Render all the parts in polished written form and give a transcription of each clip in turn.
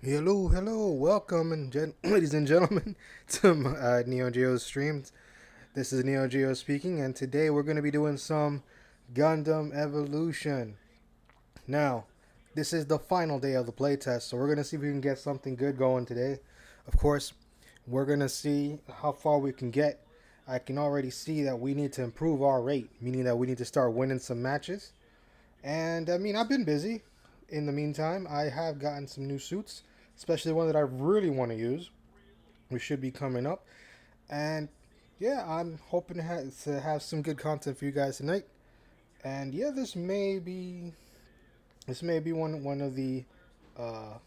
Hello, hello, welcome, ladies and gentlemen, to my, Neo Geo's streams. This is Neo Geo speaking, and today we're going to be doing some Gundam Evolution. Now, this is the final day of the playtest, so we're going to see if we can get something good going today. Of course, we're going to see how far we can get. I can already see that we need to improve our rate, meaning that we need to start winning some matches. And I mean, I've been busy. In the meantime, I have gotten some new suits, especially one that I really want to use. We should be coming up, and yeah, I'm hoping to have some good content for you guys tonight. And yeah, this may be one of the uh,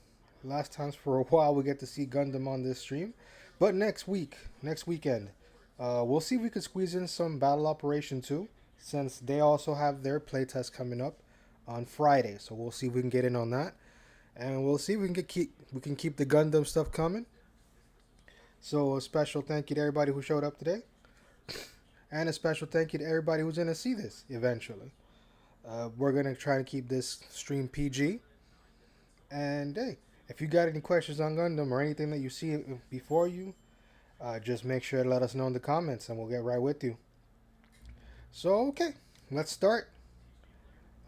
last times for a while we get to see Gundam on this stream. But next weekend, we'll see if we could squeeze in some battle operation too, since they also have their playtest coming up on Friday. So we'll see if we can get in on that, and we'll see if we can keep the Gundam stuff coming. So a special thank you to everybody who showed up today, and a special thank you to everybody who's gonna see this eventually. We're gonna try to keep this stream PG. And hey, if you got any questions on Gundam or anything that you see before you, just make sure to let us know in the comments, and we'll get right with you. So okay, let's start.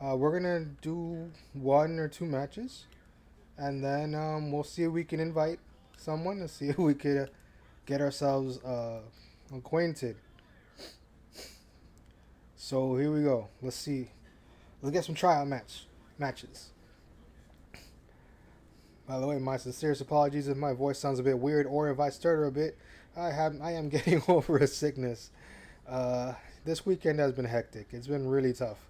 We're gonna do one or two matches, and then we'll see if we can invite someone and see if we could get ourselves acquainted. So here we go. Let's see. Let's get some tryout matches. By the way, my sincerest apologies if my voice sounds a bit weird or if I stutter a bit. I am getting over a sickness. Uh, this weekend has been hectic. It's been really tough.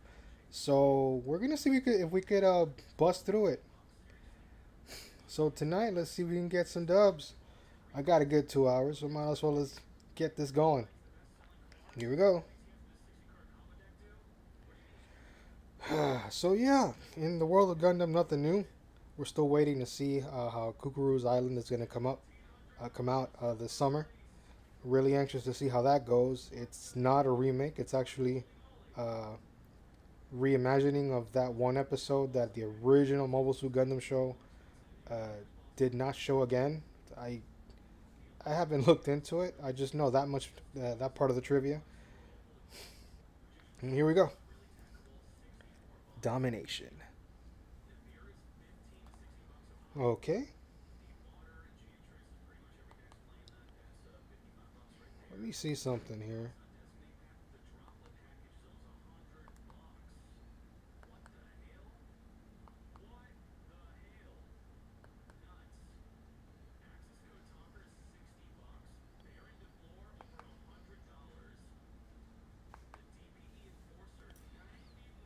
So we're gonna see if we could bust through it. So tonight, let's see if we can get some dubs. I got a good 2 hours, so might as well let's get this going. Here we go. So yeah, in the world of Gundam, nothing new. We're still waiting to see how Kukuru's Island is gonna come out this summer. Really anxious to see how that goes. It's not a remake. It's actually uh, reimagining of that one episode that the original Mobile Suit Gundam show uh, did not show again. I I haven't looked into it. I just know that much, that part of the trivia. And here we go. Domination. Okay. Let me see something here.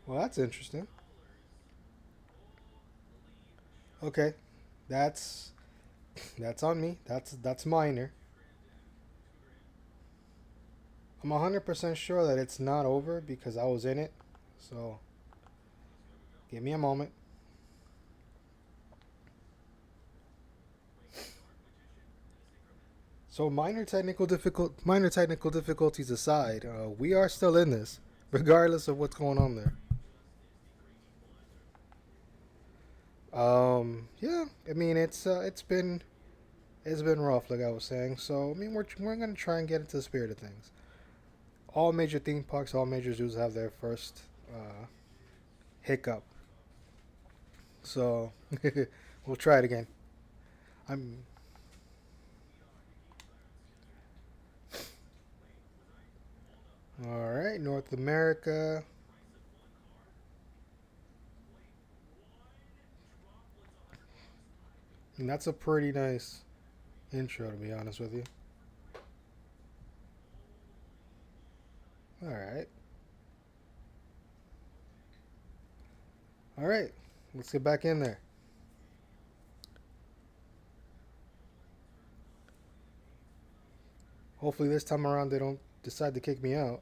Well, that's interesting. Okay, that's that's on me. That's minor. I'm 100% sure that it's not over because I was in it. So give me a moment. So minor technical difficulties aside, we are still in this, regardless of what's going on there. Yeah, I mean it's been rough, like I was saying. So I mean we're gonna try and get into the spirit of things. All major theme parks, all major zoos have their first hiccup. So we'll try it again. I'm all right. North America, and that's a pretty nice intro, to be honest with you. All right, all right. Let's get back in there. Hopefully this time around they don't decide to kick me out.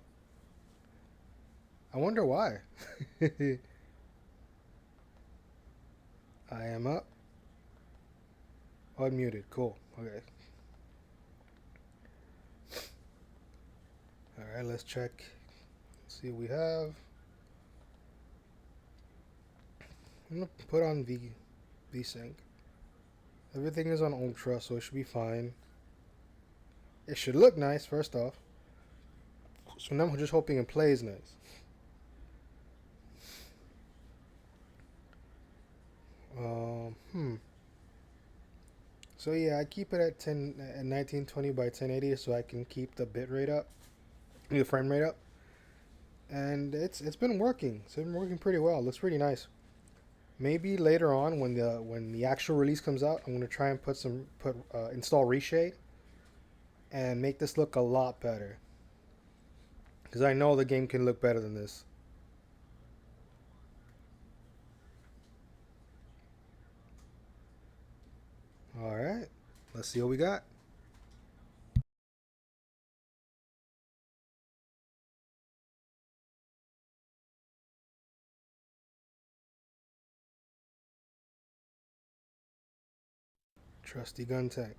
I wonder why. I am up. Unmuted. Cool. Okay. All right. Let's check. See what we have. I'm gonna put on V VSync. Everything is on ultra, so it should be fine. It should look nice, first off. So now I'm just hoping it plays nice. Hmm. So yeah, I keep it at 1920 by 1080 so I can keep the bit rate up, the frame rate up, and it's been working. It's been working pretty well. It looks pretty nice. Maybe later on when the actual release comes out, I'm gonna try and install reshade and make this look a lot better because I know the game can look better than this. All right, let's see what we got. Trusty gun tech.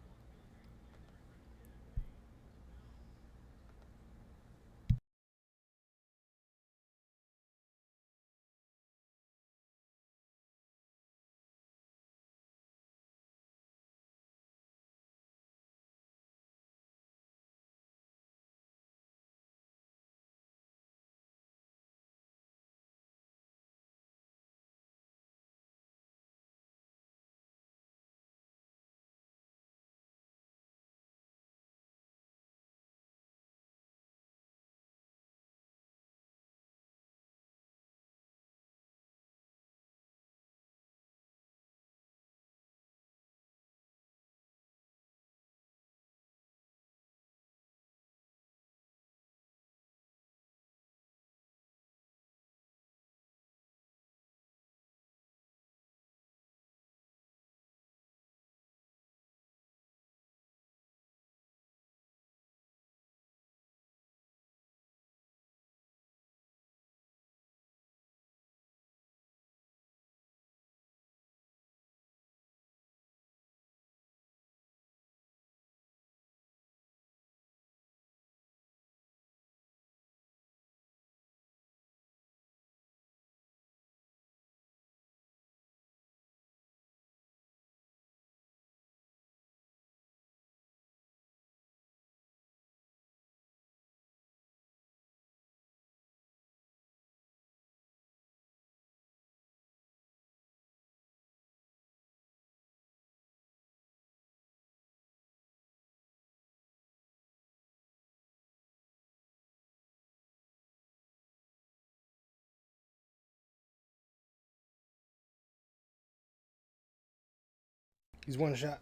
He's one shot.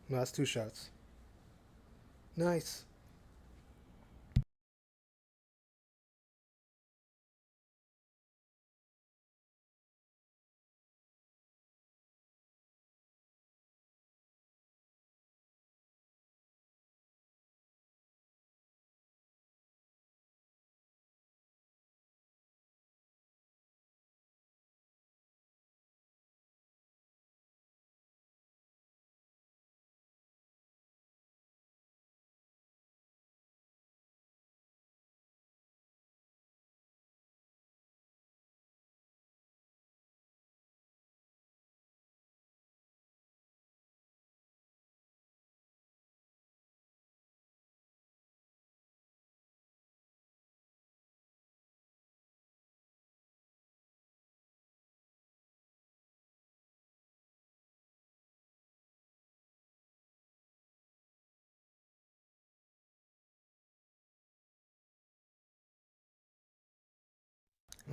No, that's two shots. Nice.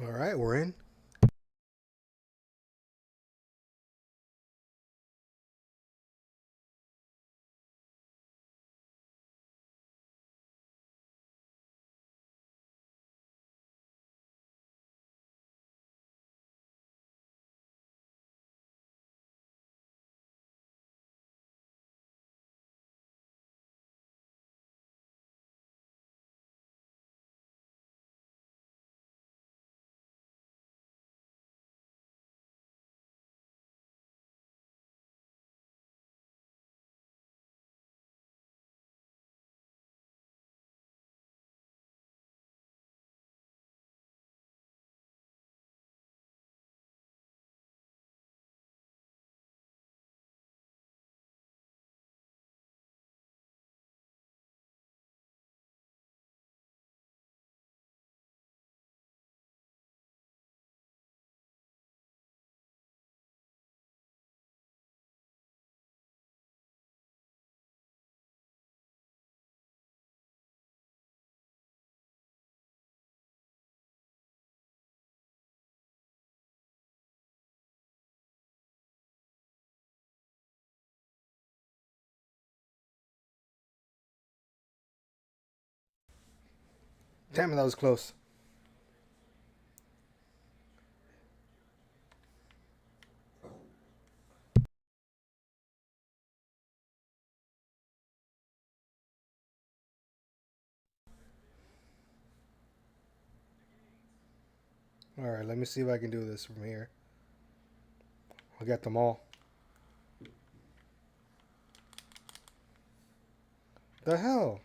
All right, we're in. Damn it, that was close. All right, let me see if I can do this from here. I'll get them all. The hell?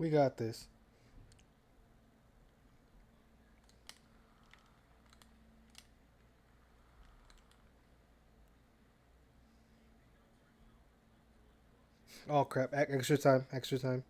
We got this. Oh crap! Extra time. Extra time.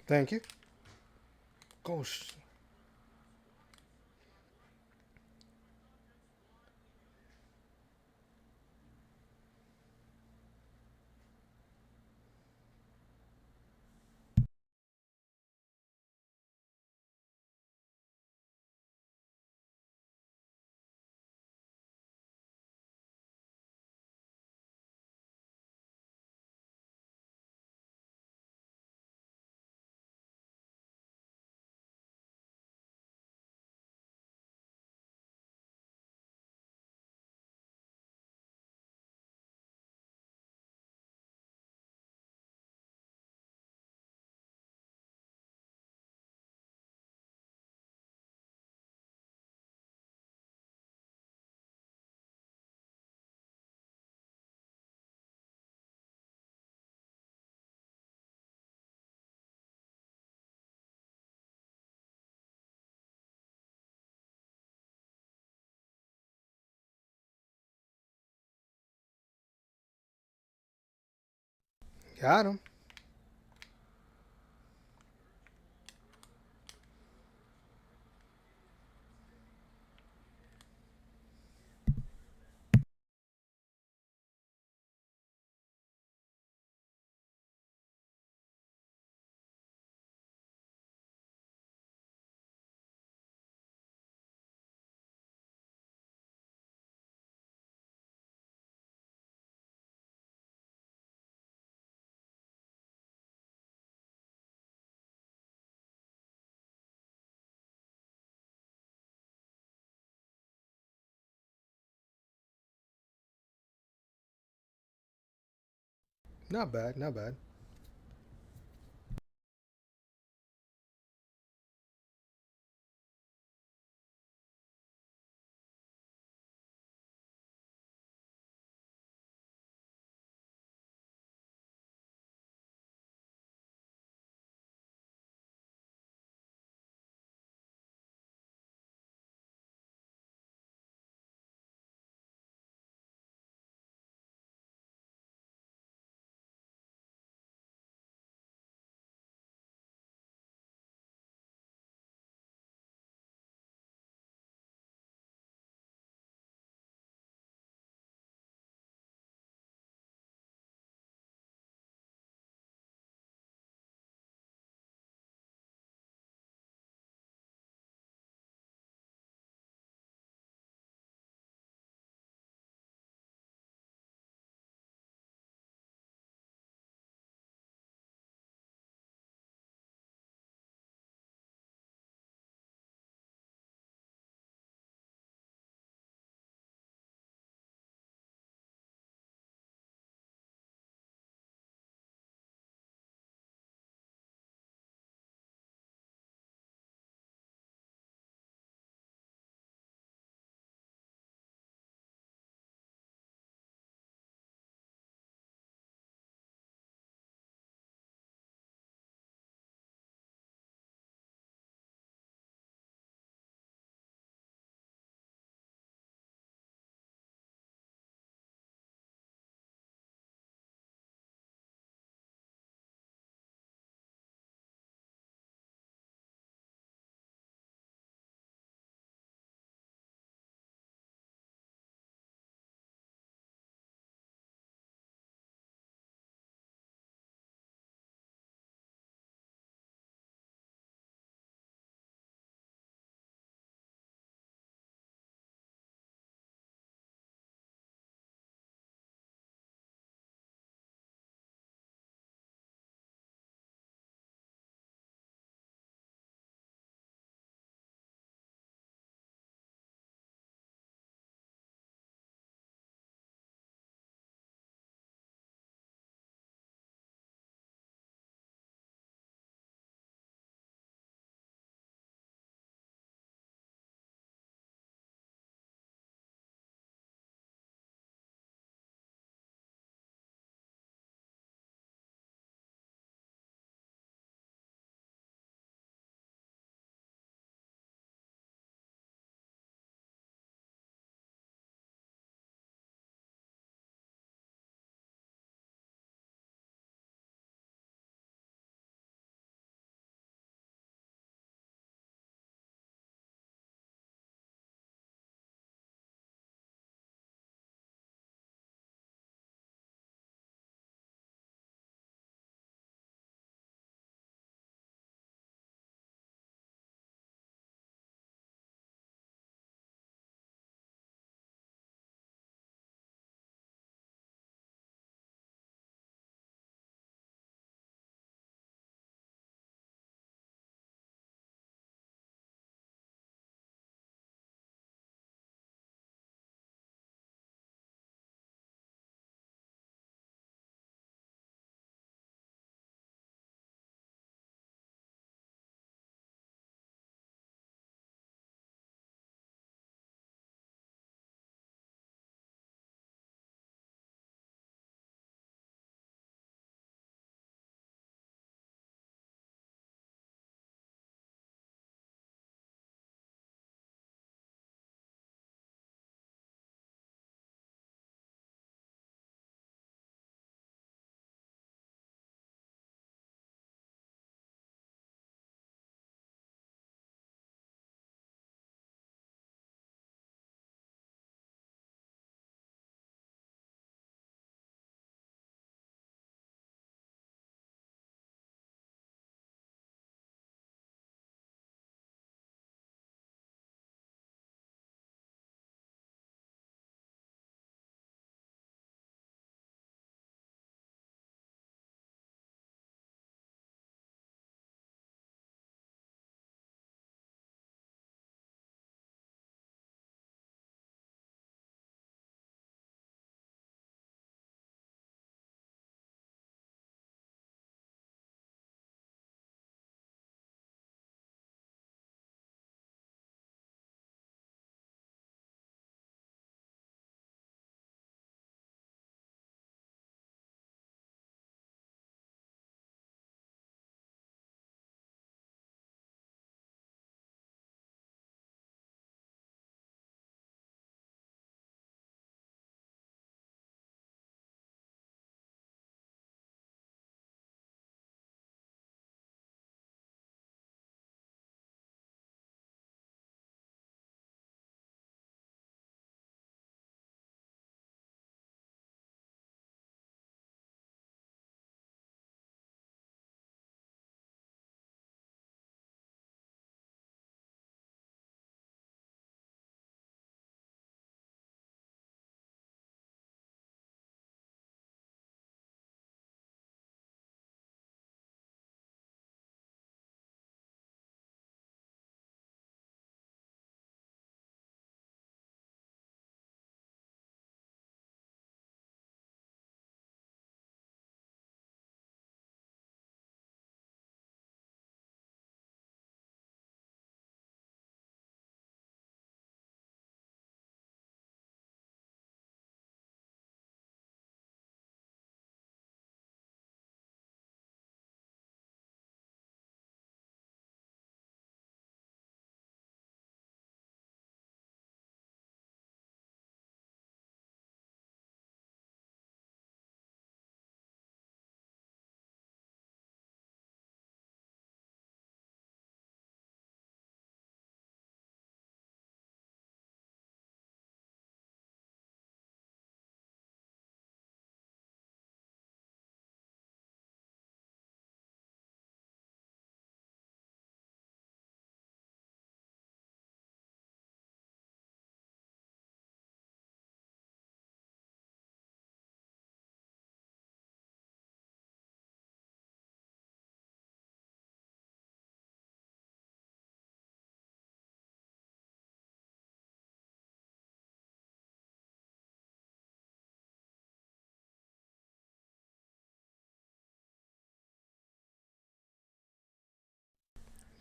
Thank you. Gosh. Got him. Not bad, not bad.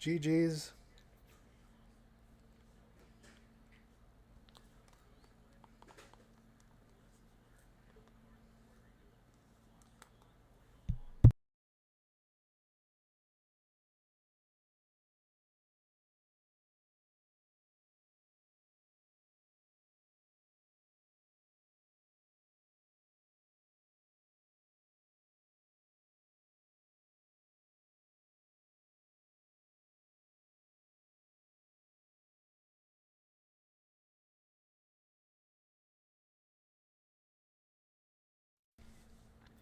GG's.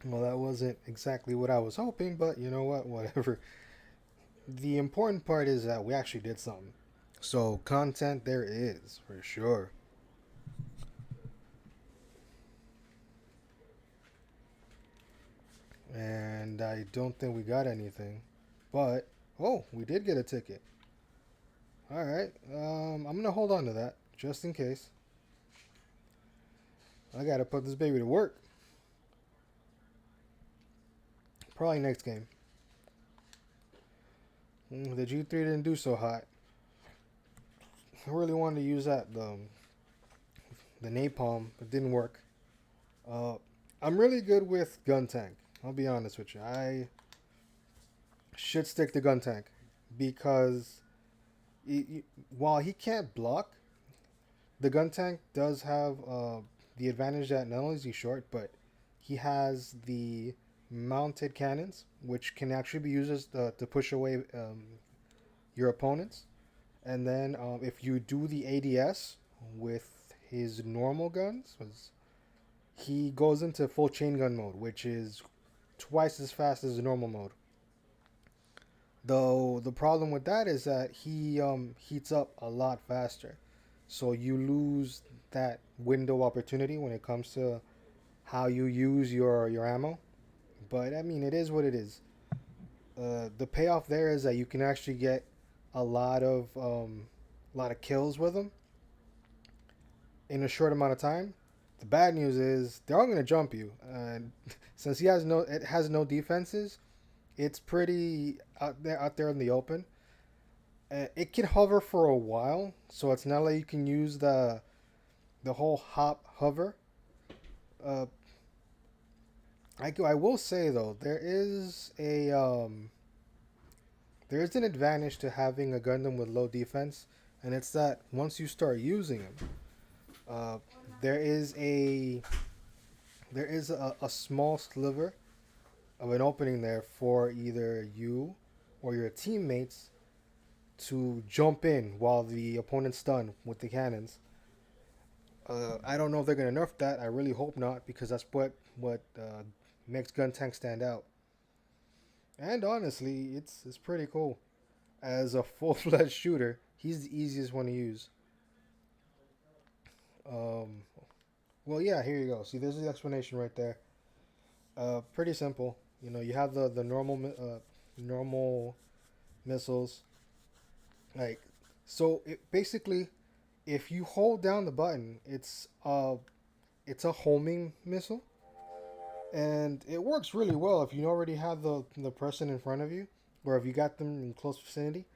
Well, that wasn't exactly what I was hoping, but you know what? Whatever. The important part is that we actually did something. So, content there is, for sure. And I don't think we got anything. But, oh, we did get a ticket. Alright, I'm gonna hold on to that, just in case. I gotta put this baby to work. Probably next game. The G3 didn't do so hot. I really wanted to use that, the napalm. It didn't work. Uh, I'm really good with gun tank. I'll be honest with you. I should stick to gun tank because while he can't block, the gun tank does have the advantage that not only is he short, but he has the mounted cannons, which can actually be used as, to push away your opponents. And then if you do the ADS with his normal guns, he goes into full chain gun mode, which is twice as fast as the normal mode. Though the problem with that is that he heats up a lot faster, so you lose that window opportunity when it comes to how you use your ammo. But I mean, it is what it is. The payoff there is that you can actually get a lot of kills with him in a short amount of time. The bad news is they're all going to jump you, and since it has no defenses, it's pretty out there in the open. It can hover for a while, so it's not like you can use the whole hop hover. Uh, I will say though there is an advantage to having a Gundam with low defense, and it's that once you start using them, uh, there is a a small sliver of an opening there for either you or your teammates to jump in while the opponent's stunned with the cannons. I don't know if they're gonna nerf that. I really hope not because that's what makes Gun Tank stand out. And honestly, it's pretty cool. As a full fledged shooter, he's the easiest one to use. Um, well, yeah, here you go. See, there's the explanation right there. Pretty simple. You know, you have the normal missiles. Like, so basically, if you hold down the button, it's a homing missile, and it works really well if you already have the person in front of you, or if you got them in close vicinity.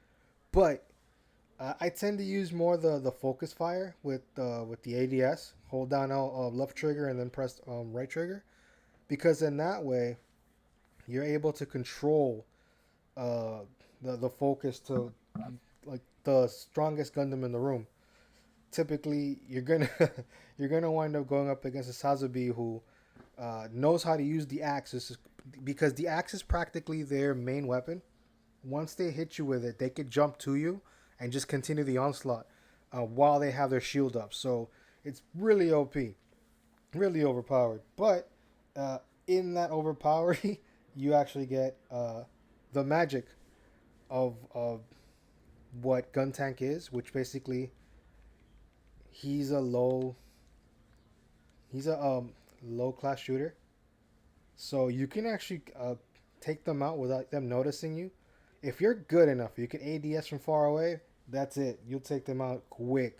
But I tend to use more the focus fire with the ADS. Hold down left trigger and then press right trigger, because in that way you're able to control uh, the focus to like the strongest Gundam in the room. Typically, you're gonna wind up going up against a Sazabi who knows how to use the axe, because the axe is practically their main weapon. Once they hit you with it, they could jump to you and just continue the onslaught while they have their shield up. So it's really OP, really overpowered. But uh, in that overpowering, you actually get the magic of what Gun Tank is, which basically he's a low he's a low class shooter. So you can actually take them out without them noticing you. If you're good enough, you can ADS from far away. That's it. You'll take them out quick.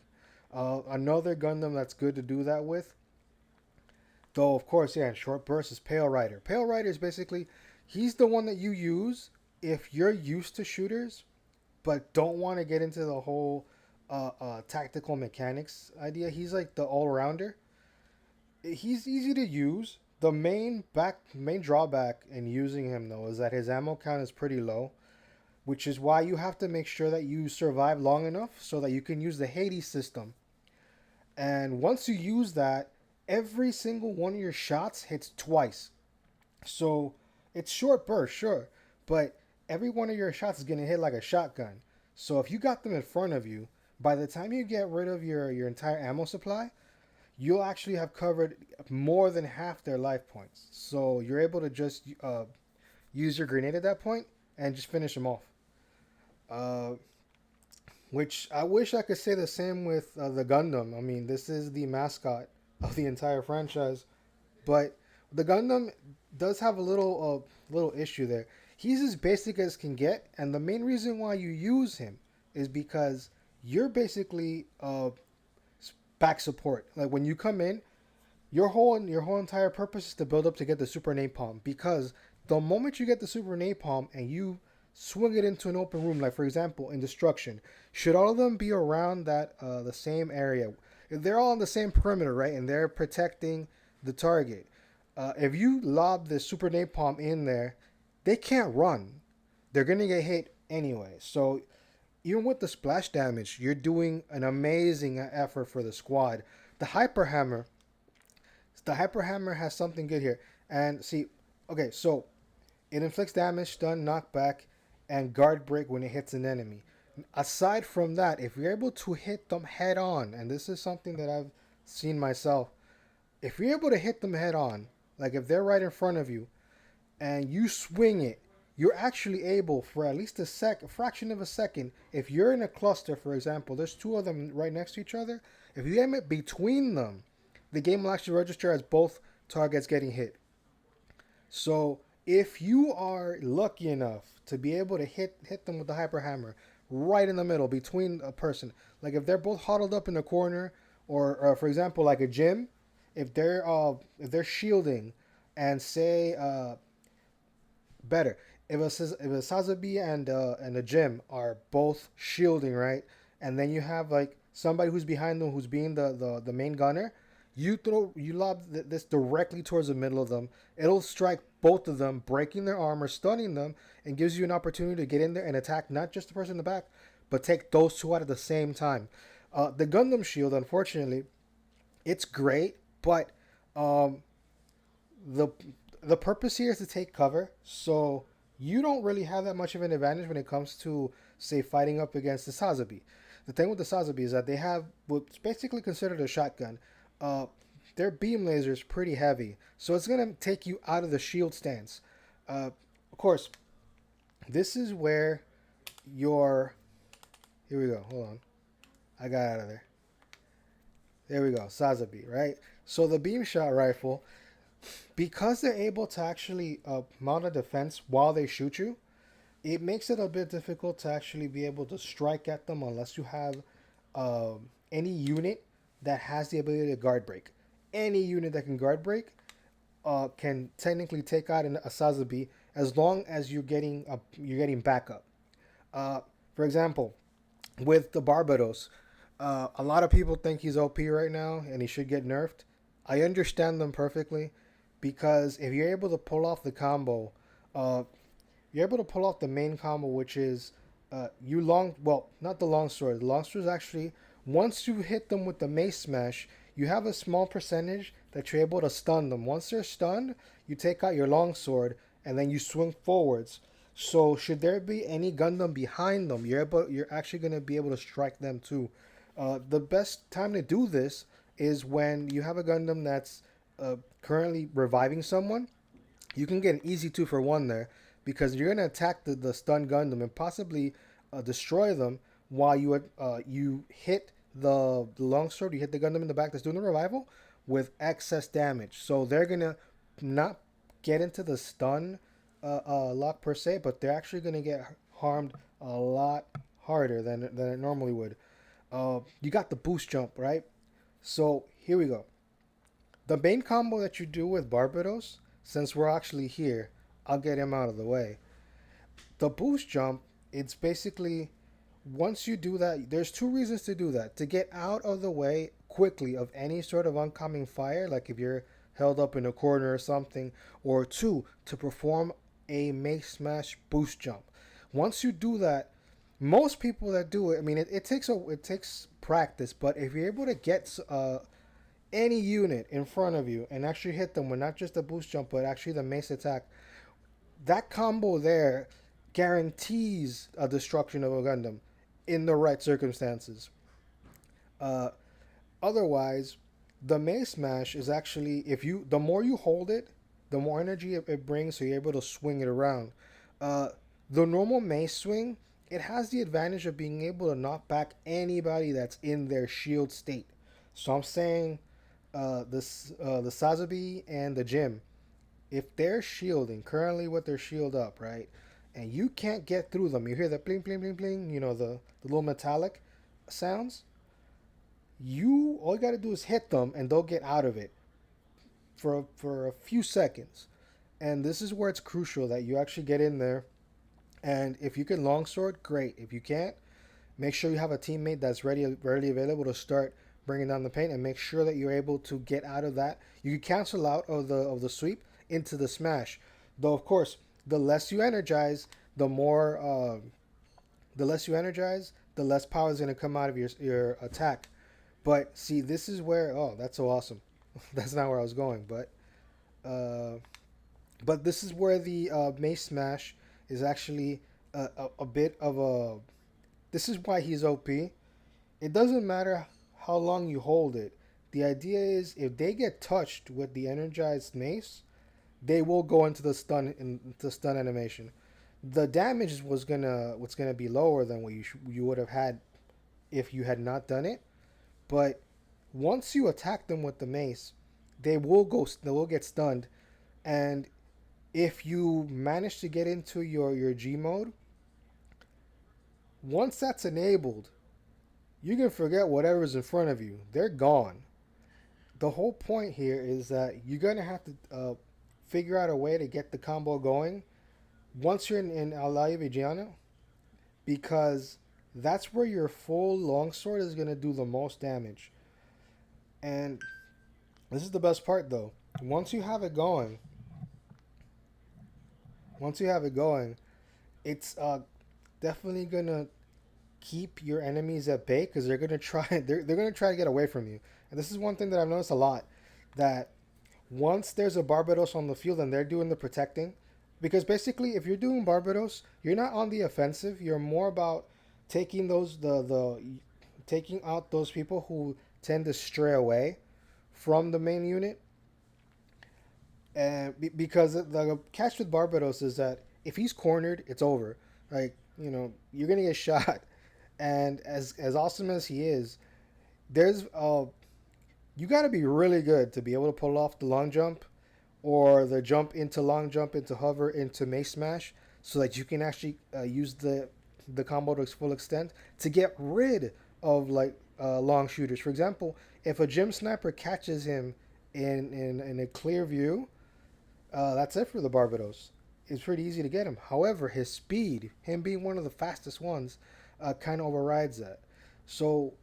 Another Gundam that's good to do that with, though, of course, yeah, in short bursts, is Pale Rider. Pale Rider is basically he's the one that you use if you're used to shooters but don't want to get into the whole tactical mechanics idea. He's like the all rounder. He's easy to use. The main drawback in using him though is that his ammo count is pretty low, which is why you have to make sure that you survive long enough so that you can use the Hades system. And once you use that, every single one of your shots hits twice. So it's short burst, sure, but every one of your shots is gonna hit like a shotgun. So if you got them in front of you, by the time you get rid of your entire ammo supply, you'll actually have covered more than half their life points. So you're able to just use your grenade at that point and just finish them off. Uh, which I wish I could say the same with the Gundam. I mean, this is the mascot of the entire franchise, but the Gundam does have a little issue there. He's as basic as can get, and the main reason why you use him is because you're basically back support. Like when you come in, your whole entire purpose is to build up to get the super napalm, because the moment you get the super napalm and you swing it into an open room, like for example in destruction, should all of them be around that the same area, if they're all on the same perimeter, right, and they're protecting the target, if you lob the super napalm in there, they can't run. They're gonna get hit anyway. So even with the splash damage, you're doing an amazing effort for the squad. The hyper hammer, the hyper hammer has something good here. And see, okay, so it inflicts damage, stun, knockback, and guard break when it hits an enemy. Aside from that, if you're able to hit them head on, and this is something that I've seen myself, if you're able to hit them head on, like if they're right in front of you, and you swing it, you're actually able for at least a fraction of a second. If you're in a cluster, for example, there's two of them right next to each other. If you aim it between them, the game will actually register as both targets getting hit. So if you are lucky enough to be able to hit them with the hyper hammer right in the middle between a person, like if they're both huddled up in the corner, or for example like a gym, if they're shielding, and say better. If a Sazabi and a Jim are both shielding, right, and then you have like somebody who's behind them who's being the main gunner, you lob this directly towards the middle of them. It'll strike both of them, breaking their armor, stunning them, and gives you an opportunity to get in there and attack not just the person in the back, but take those two out at the same time. The Gundam shield, unfortunately, it's great, but um, the the purpose here is to take cover, so you don't really have that much of an advantage when it comes to, say, fighting up against the Sazabi. The thing with the Sazabi is that they have what's basically considered a shotgun. Uh, their beam laser is pretty heavy, so it's gonna take you out of the shield stance. Of course, this is where your here we go. Hold on, I got out of there. There we go, Sazabi, right? So the beam shot rifle, because they're able to actually mount a defense while they shoot you, it makes it a bit difficult to actually be able to strike at them unless you have any unit that has the ability to guard break. Any unit that can guard break can technically take out a Sazabi as long as you're getting backup. Uh, for example, with the Barbados, a lot of people think he's OP right now and he should get nerfed. I understand them perfectly, because if you're able to pull off the combo, uh, you're able to pull off the main combo, which is not the long sword. The long sword is actually, once you hit them with the mace smash, you have a small percentage that you're able to stun them. Once they're stunned, you take out your long sword and then you swing forwards. So should there be any Gundam behind them, you're actually going to be able to strike them too. The best time to do this is when you have a Gundam that's currently reviving someone. You can get an easy 2-for-1 there, because you're going to attack the stun Gundam and possibly destroy them while you hit the longsword, you hit the Gundam in the back that's doing the revival with excess damage. So they're going to not get into the stun lock per se, but they're actually going to get harmed a lot harder than it normally would. You got the boost jump, right? So here we go. The main combo that you do with Barbados, since we're actually here, I'll get him out of the way. The boost jump, it's basically once you do that, there's two reasons to do that: to get out of the way quickly of any sort of oncoming fire, like if you're held up in a corner or something, or two, to perform a mace smash boost jump. Once you do that, most people that do it, I mean, it takes practice, but if you're able to get any unit in front of you and actually hit them with not just the boost jump but actually the mace attack, that combo there guarantees a destruction of a Gundam in the right circumstances. Uh, Otherwise, the mace smash is actually, if you the more you hold it, the more energy it brings, so you're able to swing it around. Uh, the normal mace swing, it has the advantage of being able to knock back anybody that's in their shield state. So I'm saying, the Sazabi and the Jim, if they're shielding currently with their shield up, right, and you can't get through them, you hear the bling bling bling bling, the little metallic sounds. You all you got to do is hit them, and they'll get out of it for a few seconds. And this is where it's crucial that you actually get in there. And if you can longsword, great. If you can't, make sure you have a teammate that's readily available to start bringing down the paint, and make sure that you're able to get out of that. You can cancel out of the sweep into the smash. Though of course, the less you energize, the less you energize, the less power is going to come out of your attack. But see, this is where, oh, that's so awesome. That's not where I was going, uh, but this is where the mace smash is actually a bit of a. This is why he's OP. It doesn't matter how long you hold it. The idea is if they get touched with the energized mace, they will go into the stun animation. The damage what's gonna be lower than what you would have had if you had not done it. But once you attack them with the mace, they will get stunned, and if you manage to get into your G mode, once that's enabled, you can forget whatever's in front of you. They're gone. The whole point here is that you're gonna have to figure out a way to get the combo going once you're in Alaya Vigiano, because that's where your full longsword is gonna do the most damage. And this is the best part though. Once you have it going, once you have it going, it's definitely gonna keep your enemies at bay because they're gonna try to get away from you. And this is one thing that I've noticed a lot, that once there's a Barbados on the field and they're doing the protecting, because basically if you're doing Barbados, you're not on the offensive. You're more about taking the taking out those people who tend to stray away from the main unit. And because the catch with Barbados is that if he's cornered, it's over. Like, you're gonna get shot. And as awesome as he is, there's you got to be really good to be able to pull off the long jump, or the jump into long jump into hover into mace smash, so that you can actually use the combo to its full extent to get rid of like long shooters. For example, if a gym sniper catches him in a clear view, that's it for the Barbados. It's pretty easy to get him. However, his speed, him being one of the fastest ones, kind of overrides that. So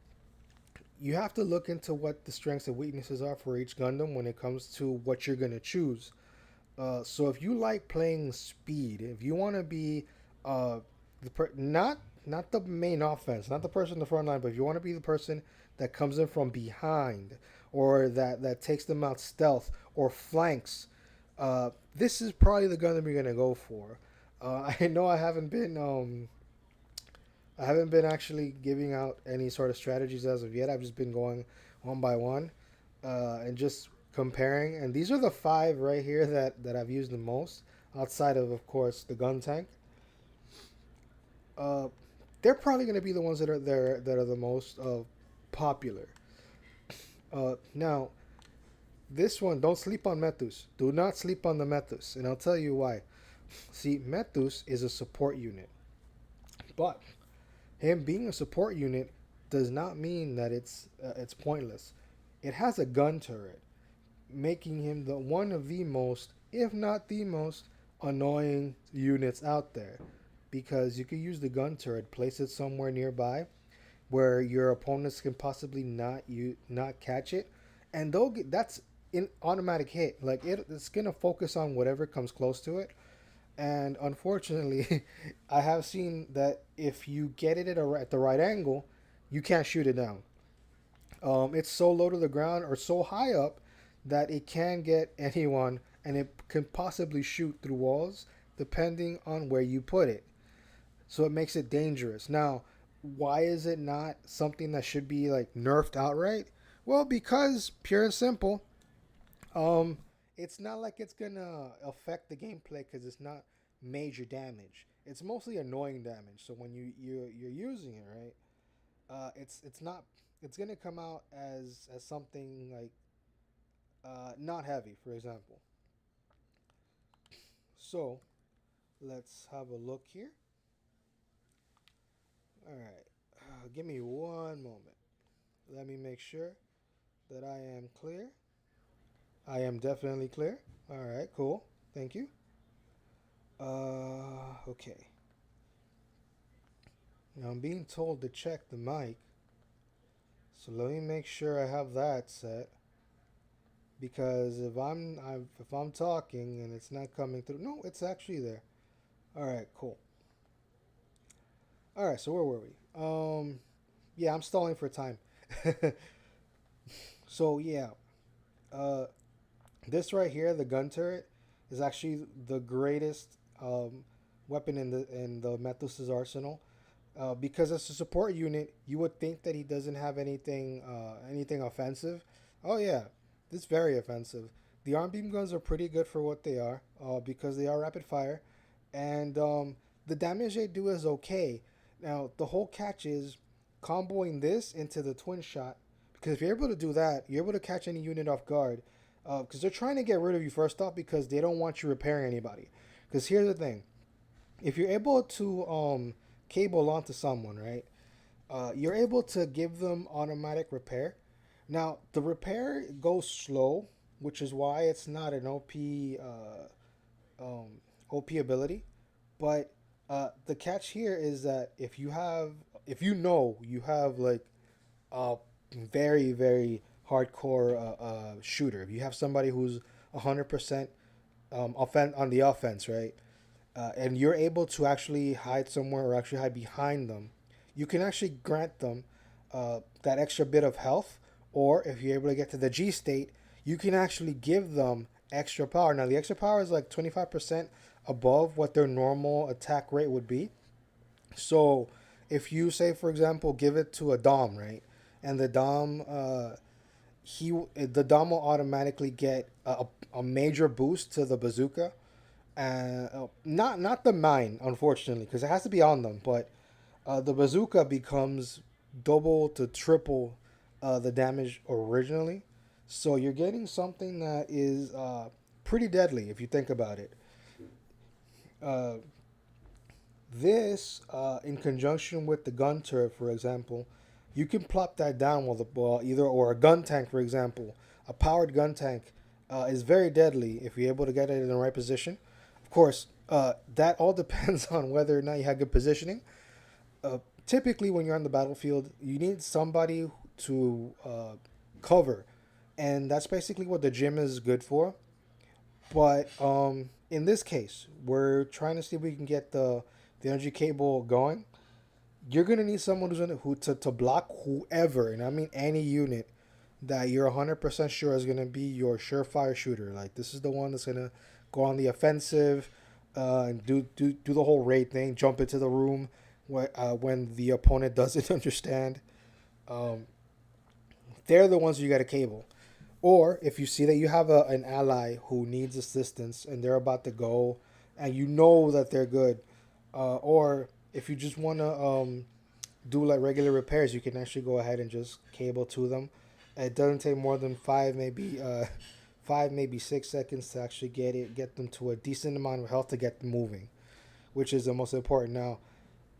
you have to look into what the strengths and weaknesses are for each Gundam when it comes to what you're gonna choose. So if you like playing speed, if you want to be not the main offense, not the person in the front line, but if you want to be the person that comes in from behind, or that takes them out stealth or flanks, this is probably the Gundam you're gonna go for. I know I haven't been actually giving out any sort of strategies as of yet. I've just been going one by one, and just comparing. And these are the five right here that I've used the most, outside of course, the gun tank. Uh, they're probably going to be the ones that are there that are the most popular. Now, this one, don't sleep on Metus. Do not sleep on the Metus, and I'll tell you why. See, Metus is a support unit, but him being a support unit does not mean that it's pointless. It has a gun turret, making him the one of the most, if not the most, annoying units out there. because you could use the gun turret, place it somewhere nearby where your opponents can possibly not catch it, and they'll get that's an automatic hit. Like it's gonna focus on whatever comes close to it. And unfortunately, I have seen that if you get it at the right angle, you can't shoot it down. It's so low to the ground or so high up that it can get anyone, and it can possibly shoot through walls depending on where you put it. So it makes it dangerous. Now, why is it not something that should be like nerfed outright? Well, because pure and simple, um, it's not like it's gonna affect the gameplay because it's not major damage. It's mostly annoying damage. So when you're using it right, it's not it's gonna come out as something like not heavy, for example. So let's have a look here. All right, give me one moment. Let me make sure that I am clear. I am definitely clear. All right, cool. Thank you. Okay. Now I'm being told to check the mic, so let me make sure I have that set. Because if I'm talking and it's not coming through, no, it's actually there. All right, cool. All right, so where were we? Yeah, I'm stalling for time. So yeah, uh, this right here, the gun turret, is actually the greatest weapon in the Methuselah's arsenal. Because as a support unit, you would think that he doesn't have anything offensive. Oh yeah, it's very offensive. The arm beam guns are pretty good for what they are, because they are rapid fire, and the damage they do is okay. Now the whole catch is comboing this into the twin shot, because if you're able to do that, you're able to catch any unit off guard. Because they're trying to get rid of you first off because they don't want you repairing anybody. Because here's the thing: if you're able to cable onto someone, right? You're able to give them automatic repair. Now the repair goes slow, which is why it's not an OP ability. But the catch here is that if you know you have like a very hardcore shooter, if you have somebody who's 100% on the offense, right? And you're able to actually hide somewhere or actually hide behind them, you can actually grant them that extra bit of health. Or if you're able to get to the G state, you can actually give them extra power. Now, the extra power is like 25% above what their normal attack rate would be. So, if you say, for example, give it to a Dom, right? And the Dom will automatically get a major boost to the bazooka, not the mine, unfortunately, because it has to be on them. But the bazooka becomes double to triple the damage originally. So you're getting something that is pretty deadly if you think about it. Uh, this, in conjunction with the gun turret, for example, you can plop that down while the ball either or a gun tank, for example, a powered gun tank is very deadly if you're able to get it in the right position. Of course, that all depends on whether or not you have good positioning. Typically, when you're on the battlefield, you need somebody to cover, and that's basically what the gym is good for. But in this case, we're trying to see if we can get the energy cable going. You're gonna need someone to block whoever, and I mean any unit that you're 100% sure is gonna be your surefire shooter. Like this is the one that's gonna go on the offensive, and do the whole raid thing, jump into the room when the opponent doesn't understand. Um, they're the ones you got to cable. Or if you see that you have an ally who needs assistance and they're about to go, and you know that they're good, or if you just want to do like regular repairs, you can actually go ahead and just cable to them. It doesn't take more than 5 maybe 6 seconds to actually get them to a decent amount of health to get them moving, which is the most important. Now,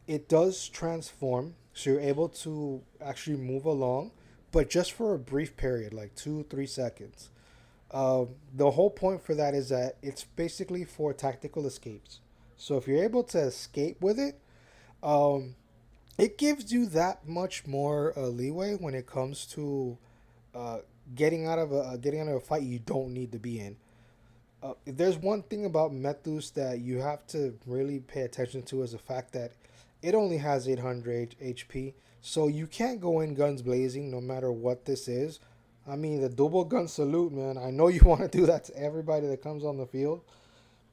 it does transform, so you're able to actually move along, but just for a brief period, like 2 3 seconds. The whole point for that is that it's basically for tactical escapes. So if you're able to escape with it, um, it gives you that much more leeway when it comes to uh, getting out of a fight you don't need to be in. If there's one thing about Methus that you have to really pay attention to is the fact that it only has 800 HP, so you can't go in guns blazing no matter what this is. I mean, the double gun salute, man. I know you want to do that to everybody that comes on the field,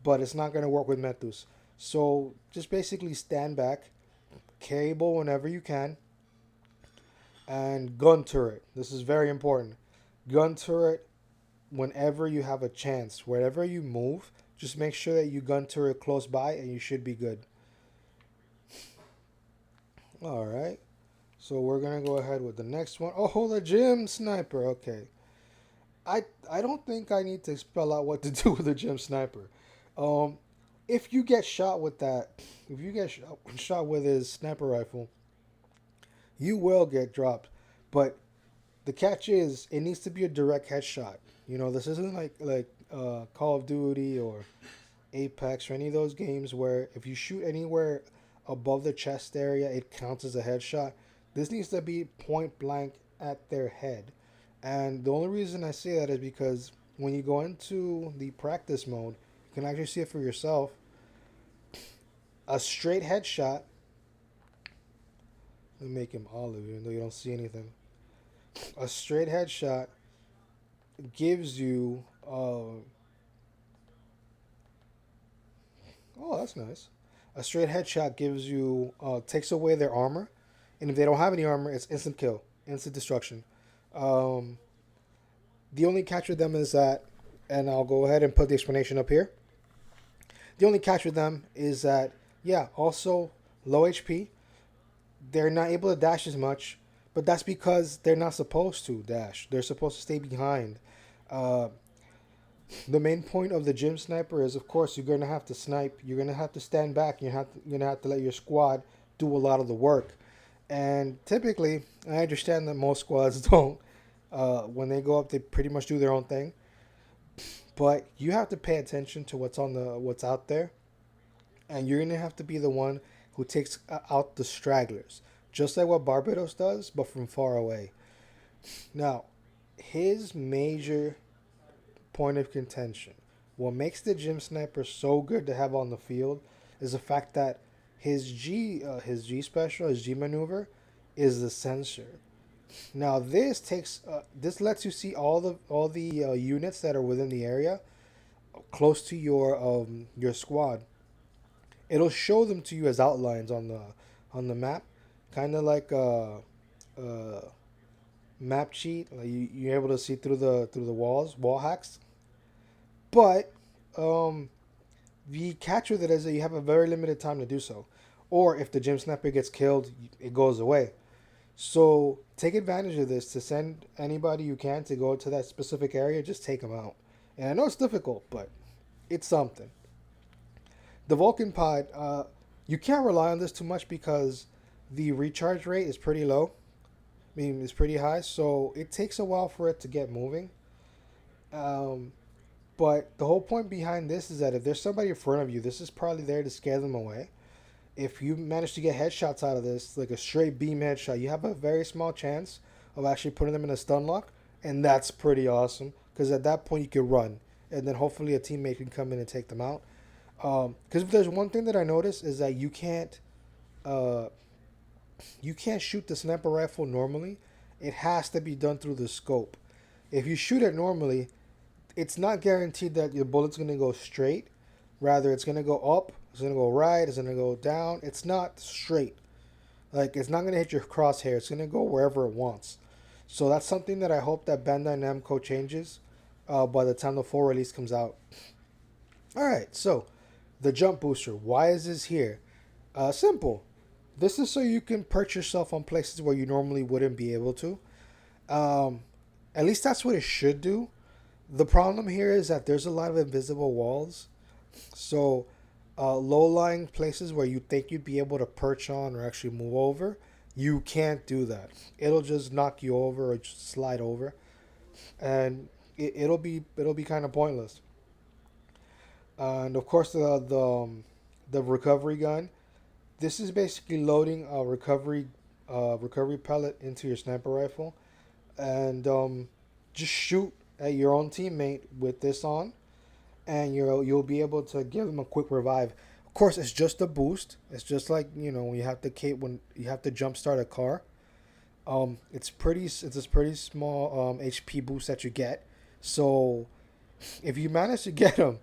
but it's not going to work with Methus. So just basically stand back, cable whenever you can, and gun turret. This is very important. Gun turret whenever you have a chance. Wherever you move, just make sure that you gun turret close by and you should be good. All right. So we're going to go ahead with the next one. Oh, the gym sniper. Okay. I don't think I need to spell out what to do with the gym sniper. Um, if you get shot with that, if you get shot with his sniper rifle, you will get dropped. But the catch is, it needs to be a direct headshot. You know, this isn't like Call of Duty or Apex or any of those games where if you shoot anywhere above the chest area, it counts as a headshot. This needs to be point blank at their head. And the only reason I say that is because when you go into the practice mode, you can actually see it for yourself. A straight headshot, let me make him olive even though you don't see anything. A straight headshot gives you, oh, that's nice. A straight headshot gives you, takes away their armor. And if they don't have any armor, it's instant kill, instant destruction. Um, the only catch with them is that, and I'll go ahead and put the explanation up here. The only catch with them is that, yeah, also low HP. They're not able to dash as much, but that's because they're not supposed to dash. They're supposed to stay behind. Uh, the main point of the gym sniper is, of course, you're gonna have to snipe. You're gonna have to stand back. You're gonna have to let your squad do a lot of the work. And typically, I understand that most squads don't. When they go up, they pretty much do their own thing. But you have to pay attention to what's out there, and you're gonna have to be the one who takes out the stragglers, just like what Barbados does, but from far away. Now, his major point of contention, what makes the gym sniper so good to have on the field, is the fact that his G special, his G maneuver, is the sensor. Now this lets you see all the units that are within the area close to your squad. It'll show them to you as outlines on the map, kind of like a map cheat. Like you're able to see through the wall hacks. But um, the catch with it is that you have a very limited time to do so, or if the gym sniper gets killed, it goes away. So take advantage of this to send anybody you can to go to that specific area. Just take them out. And I know it's difficult, but it's something. The Vulcan pod, you can't rely on this too much because the recharge rate is pretty low. I mean, it's pretty high, so it takes a while for it to get moving. Um, but the whole point behind this is that if there's somebody in front of you, this is probably there to scare them away. If you manage to get headshots out of this, like a straight beam headshot, you have a very small chance of actually putting them in a stun lock, and that's pretty awesome because at that point you can run, and then hopefully a teammate can come in and take them out. Because if there's one thing that I noticed is that uh, you can't shoot the sniper rifle normally. It has to be done through the scope. If you shoot it normally, it's not guaranteed that your bullet's gonna go straight. Rather, it's gonna go up, it's gonna go right, it's gonna go down. It's not straight. Like it's not gonna hit your crosshair. It's gonna go wherever it wants. So that's something that I hope that Bandai Namco changes by the time the full release comes out. All right, so the jump booster. Why is this here? Simple. This is so you can perch yourself on places where you normally wouldn't be able to. Um, at least that's what it should do. The problem here is that there's a lot of invisible walls. So, low-lying places where you think you'd be able to perch on or actually move over, you can't do that. It'll just knock you over or just slide over, and it'll be kind of pointless. And of course, the recovery gun. This is basically loading a recovery pellet into your sniper rifle, and just shoot at your own teammate with this on, and you'll be able to give them a quick revive. Of course, it's just a boost. It's just like when you have to when you have to jump start a car. It's this pretty small HP boost that you get. So if you manage to get them,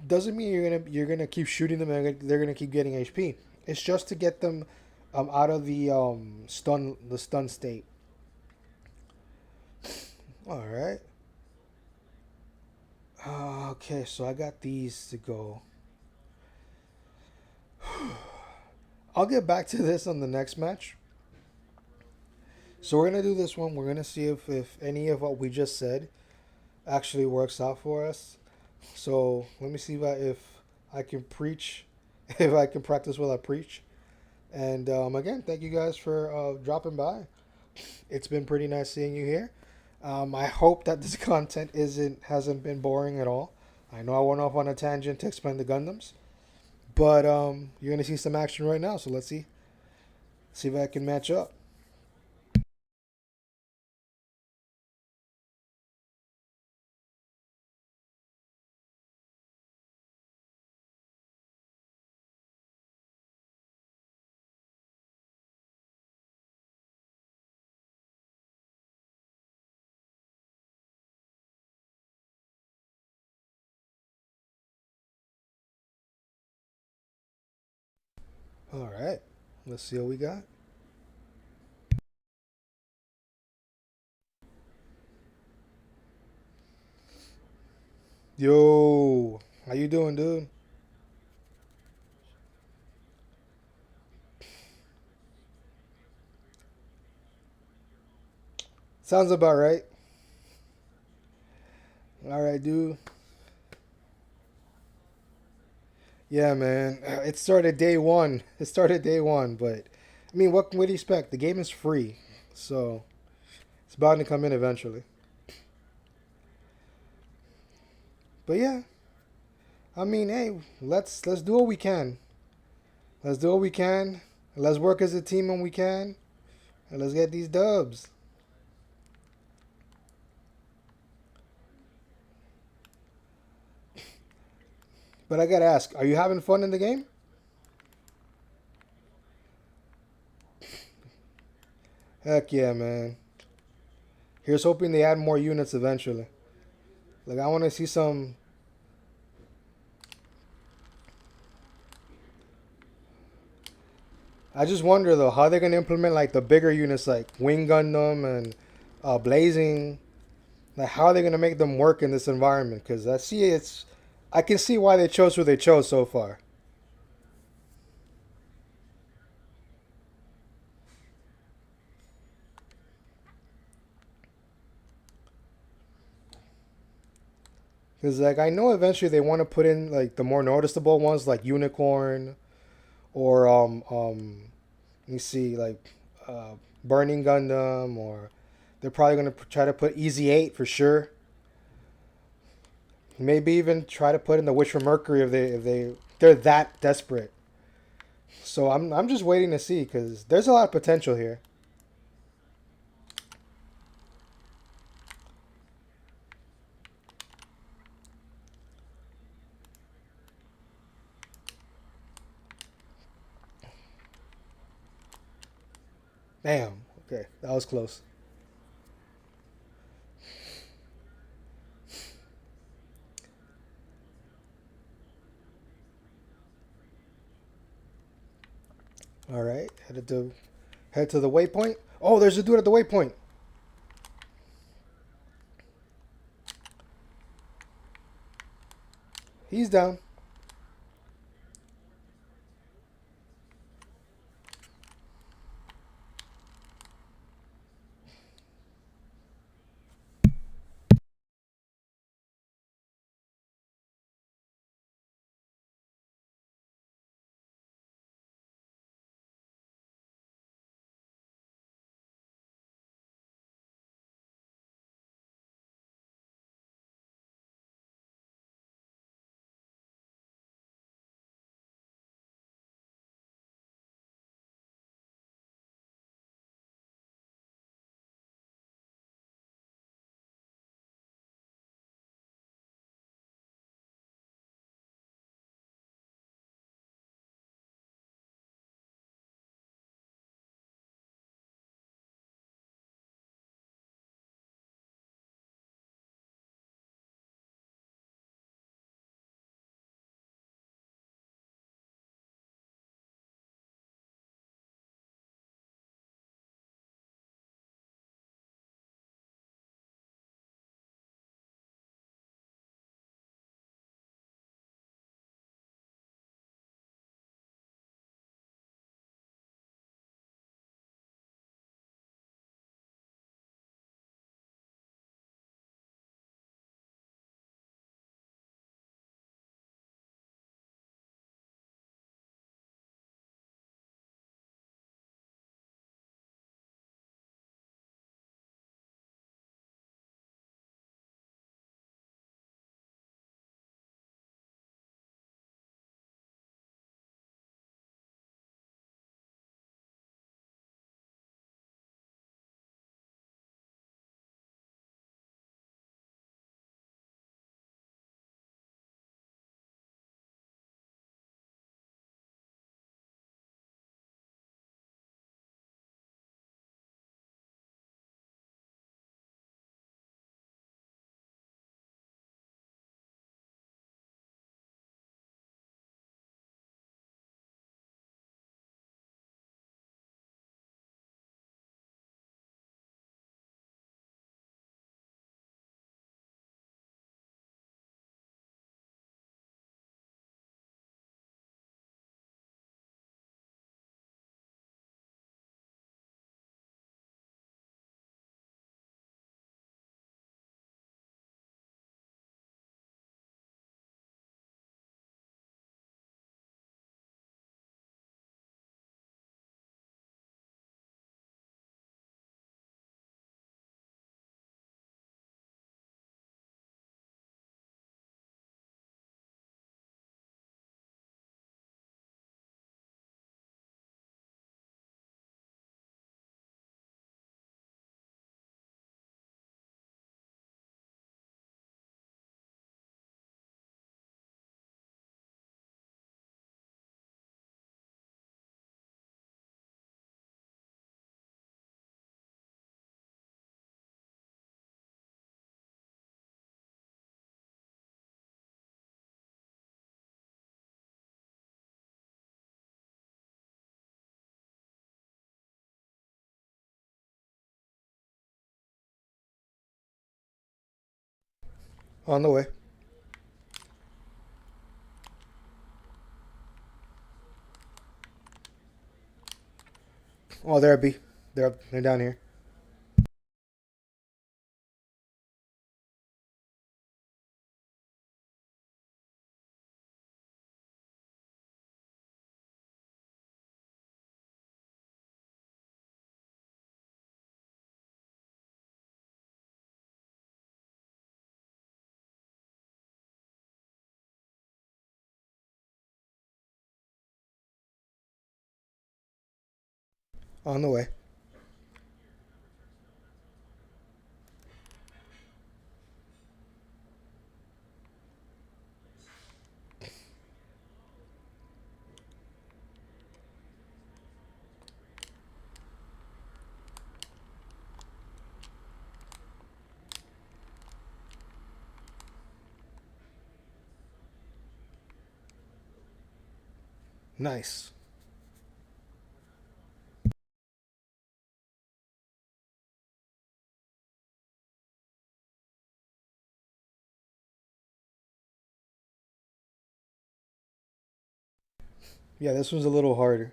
doesn't mean you're gonna keep shooting them and they're gonna keep getting HP. It's just to get them out of the stun state. All right. Okay, so I got these to go. I'll get back to this on the next match. So we're gonna do this one. We're gonna see if any of what we just said actually works out for us. So let me see if I can preach, if I can practice what I preach. And again, thank you guys for dropping by. It's been pretty nice seeing you here. I hope that this content hasn't been boring at all. I know I went off on a tangent to explain the Gundams, but you're gonna see some action right now. So let's see if I can match up. All right, let's see what we got. Yo, how you doing, dude? Sounds about right. All right, dude. Yeah, man. It started day one. It started day one, but I mean, what do you expect? The game is free, so it's bound to come in eventually. But yeah, I mean, hey, let's do what we can. Let's do what we can. Let's work as a team when we can, and let's get these dubs. But I gotta ask, are you having fun in the game? Heck yeah, man. Here's hoping they add more units eventually. Like I want to see some. I just wonder though how they're gonna implement like the bigger units like Wing Gundam and Blazing. Like how are they gonna make them work in this environment? Because I can see why they chose who they chose so far. Because like I know eventually they want to put in like the more noticeable ones like Unicorn or let me see like Burning Gundam, or they're probably gonna try to put Easy 8 for sure. Maybe even try to put in the Witch from Mercury if they're that desperate. So I'm just waiting to see because there's a lot of potential here. Damn. Okay, that was close. All right, head to the waypoint. Oh, there's a dude at the waypoint. He's down. On the way. Oh, there it be. They're down here. On the way. Nice. Yeah, this one's a little harder.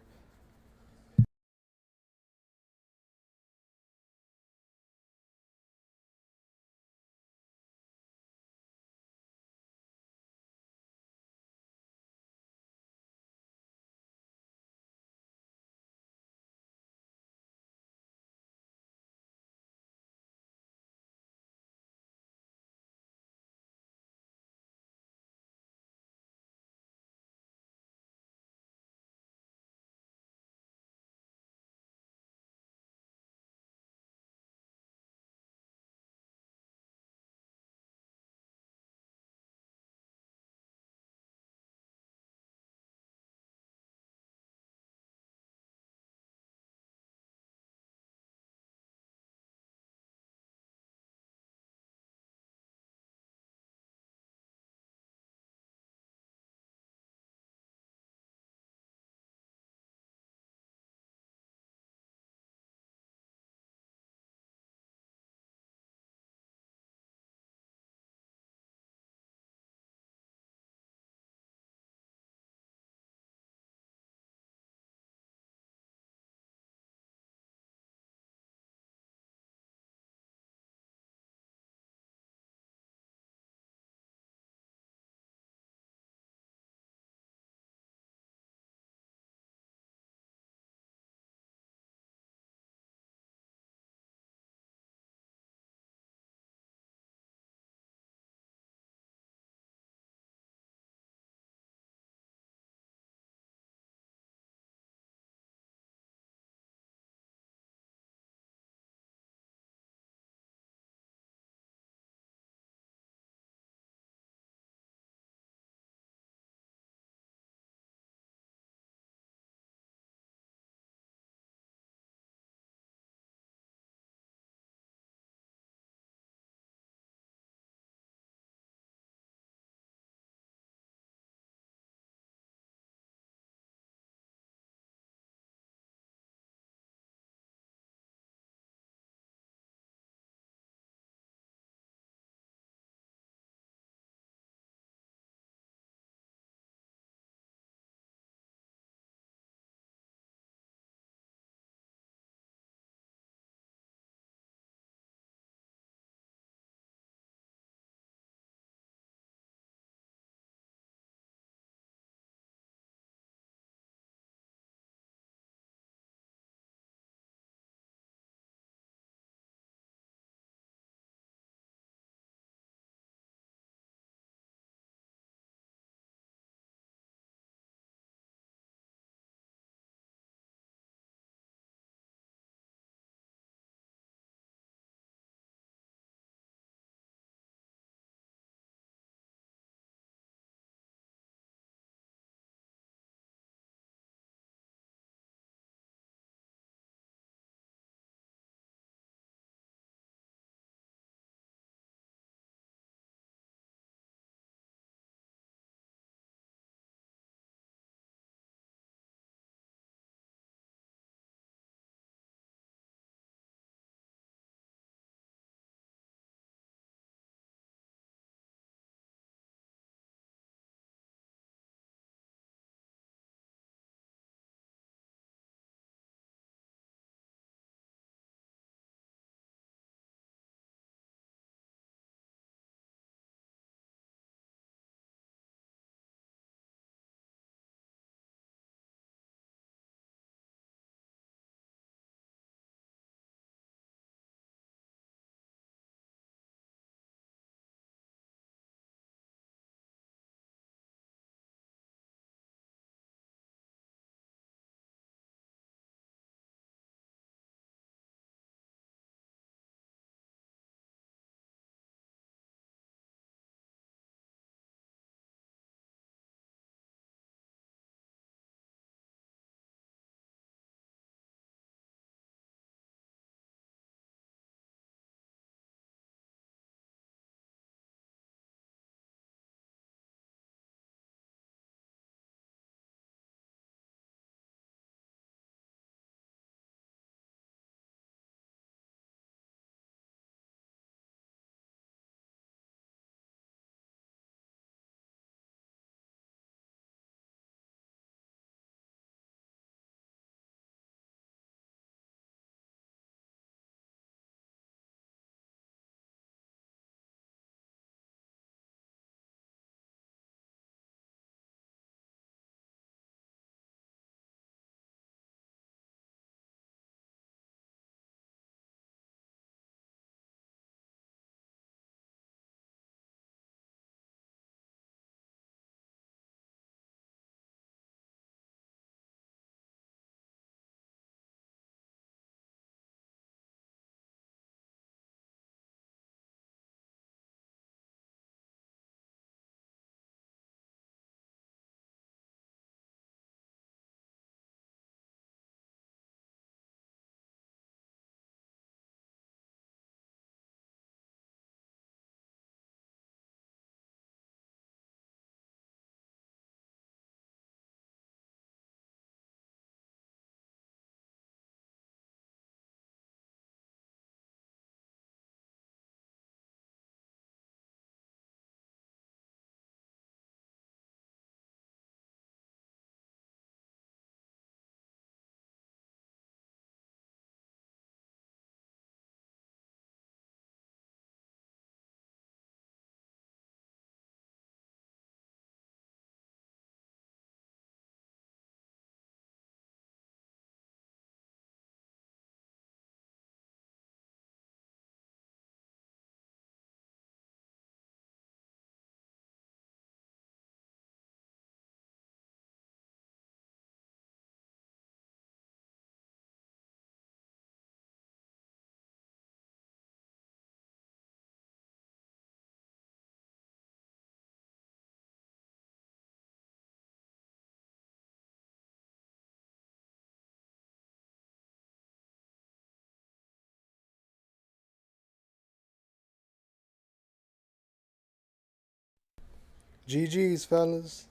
GG's, fellas.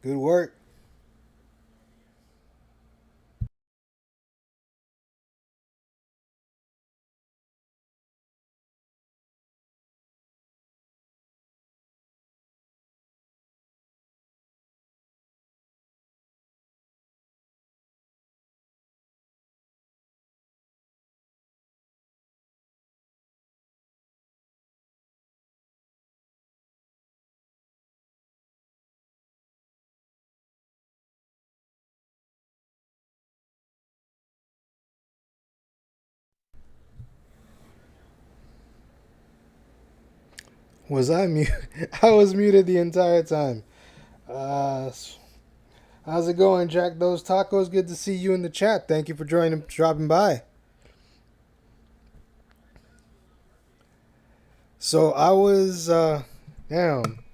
Good work. Was I mute? I was muted the entire time. Uh, how's it going, Jack? Those tacos. Good to see you in the chat. Thank you for dropping by. So I was, damn,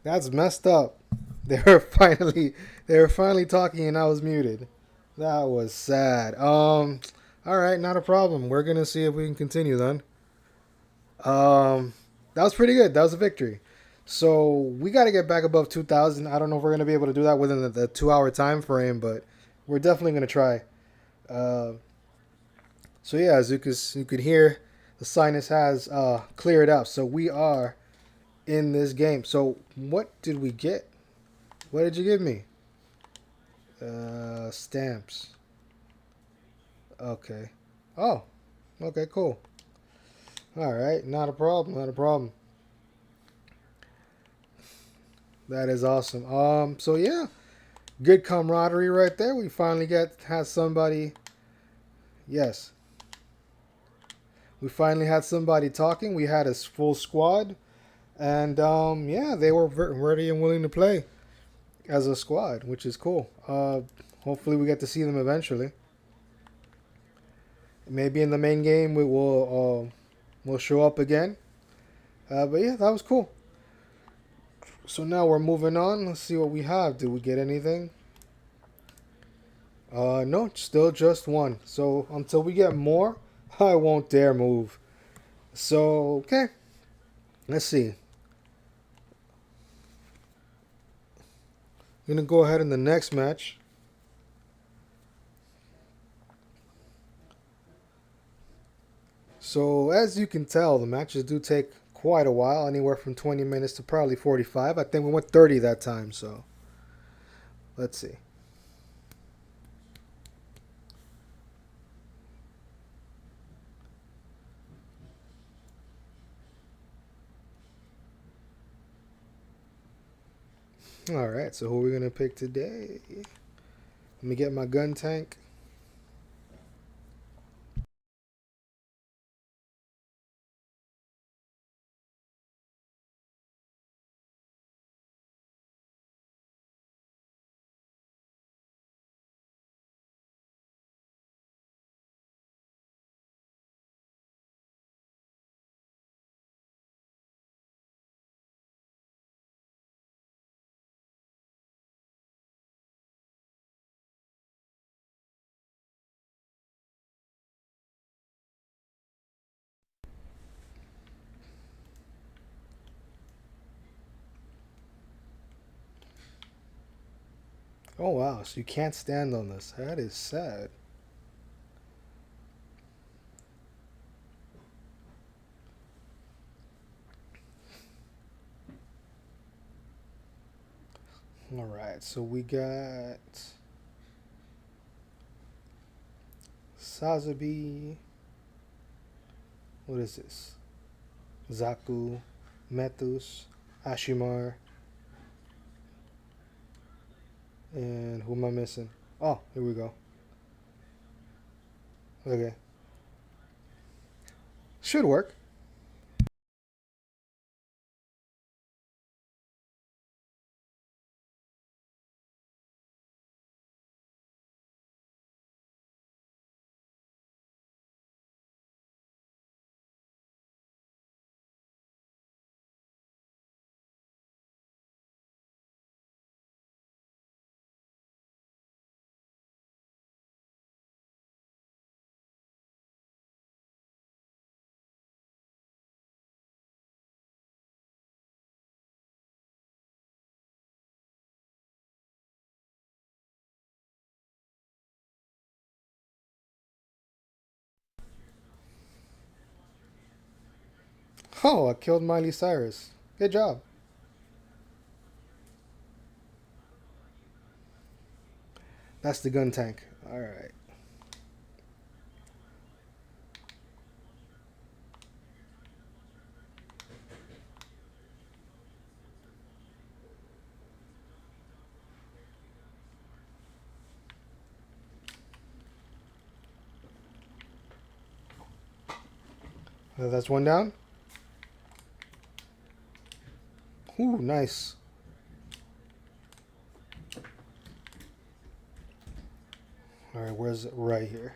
that's messed up. They were finally, they were finally talking, and I was muted. That was sad. All right, not a problem. We're gonna see if we can continue then. That was pretty good. That was a victory. So we got to get back above 2,000. I don't know if we're gonna be able to do that within the 2 hour time frame, but we're definitely gonna try. Uh, so yeah, as you could hear, the sinus has cleared up. So we are in this game. So what did we get? What did you give me? Stamps. Okay. Oh, okay, cool. All right, not a problem. Not a problem. That is awesome. So yeah, good camaraderie right there. We finally had somebody. Yes, we finally had somebody talking. We had a full squad, and yeah, they were ready and willing to play as a squad, which is cool. Hopefully, we get to see them eventually. Maybe in the main game, we'll show up again. But yeah, that was cool. So now we're moving on. Let's see what we have. Did we get anything? No, still just one. So until we get more, I won't dare move. So, okay. Let's see. I'm gonna go ahead in the next match. So as you can tell, the matches do take quite a while, anywhere from 20 minutes to probably 45. I think we went 30 that time, so let's see. Alright, so who are we gonna pick today? Let me get my gun tank. Oh wow, so you can't stand on this. That is sad. Alright, so we got Sazabi. What is this? Zaku, Methus, Ashimar, and who am I missing? Oh, here we go. Okay. Should work. Oh, I killed Miley Cyrus. Good job. That's the gun tank. All right. That's one down. Ooh, nice. All right, where's it? Right here?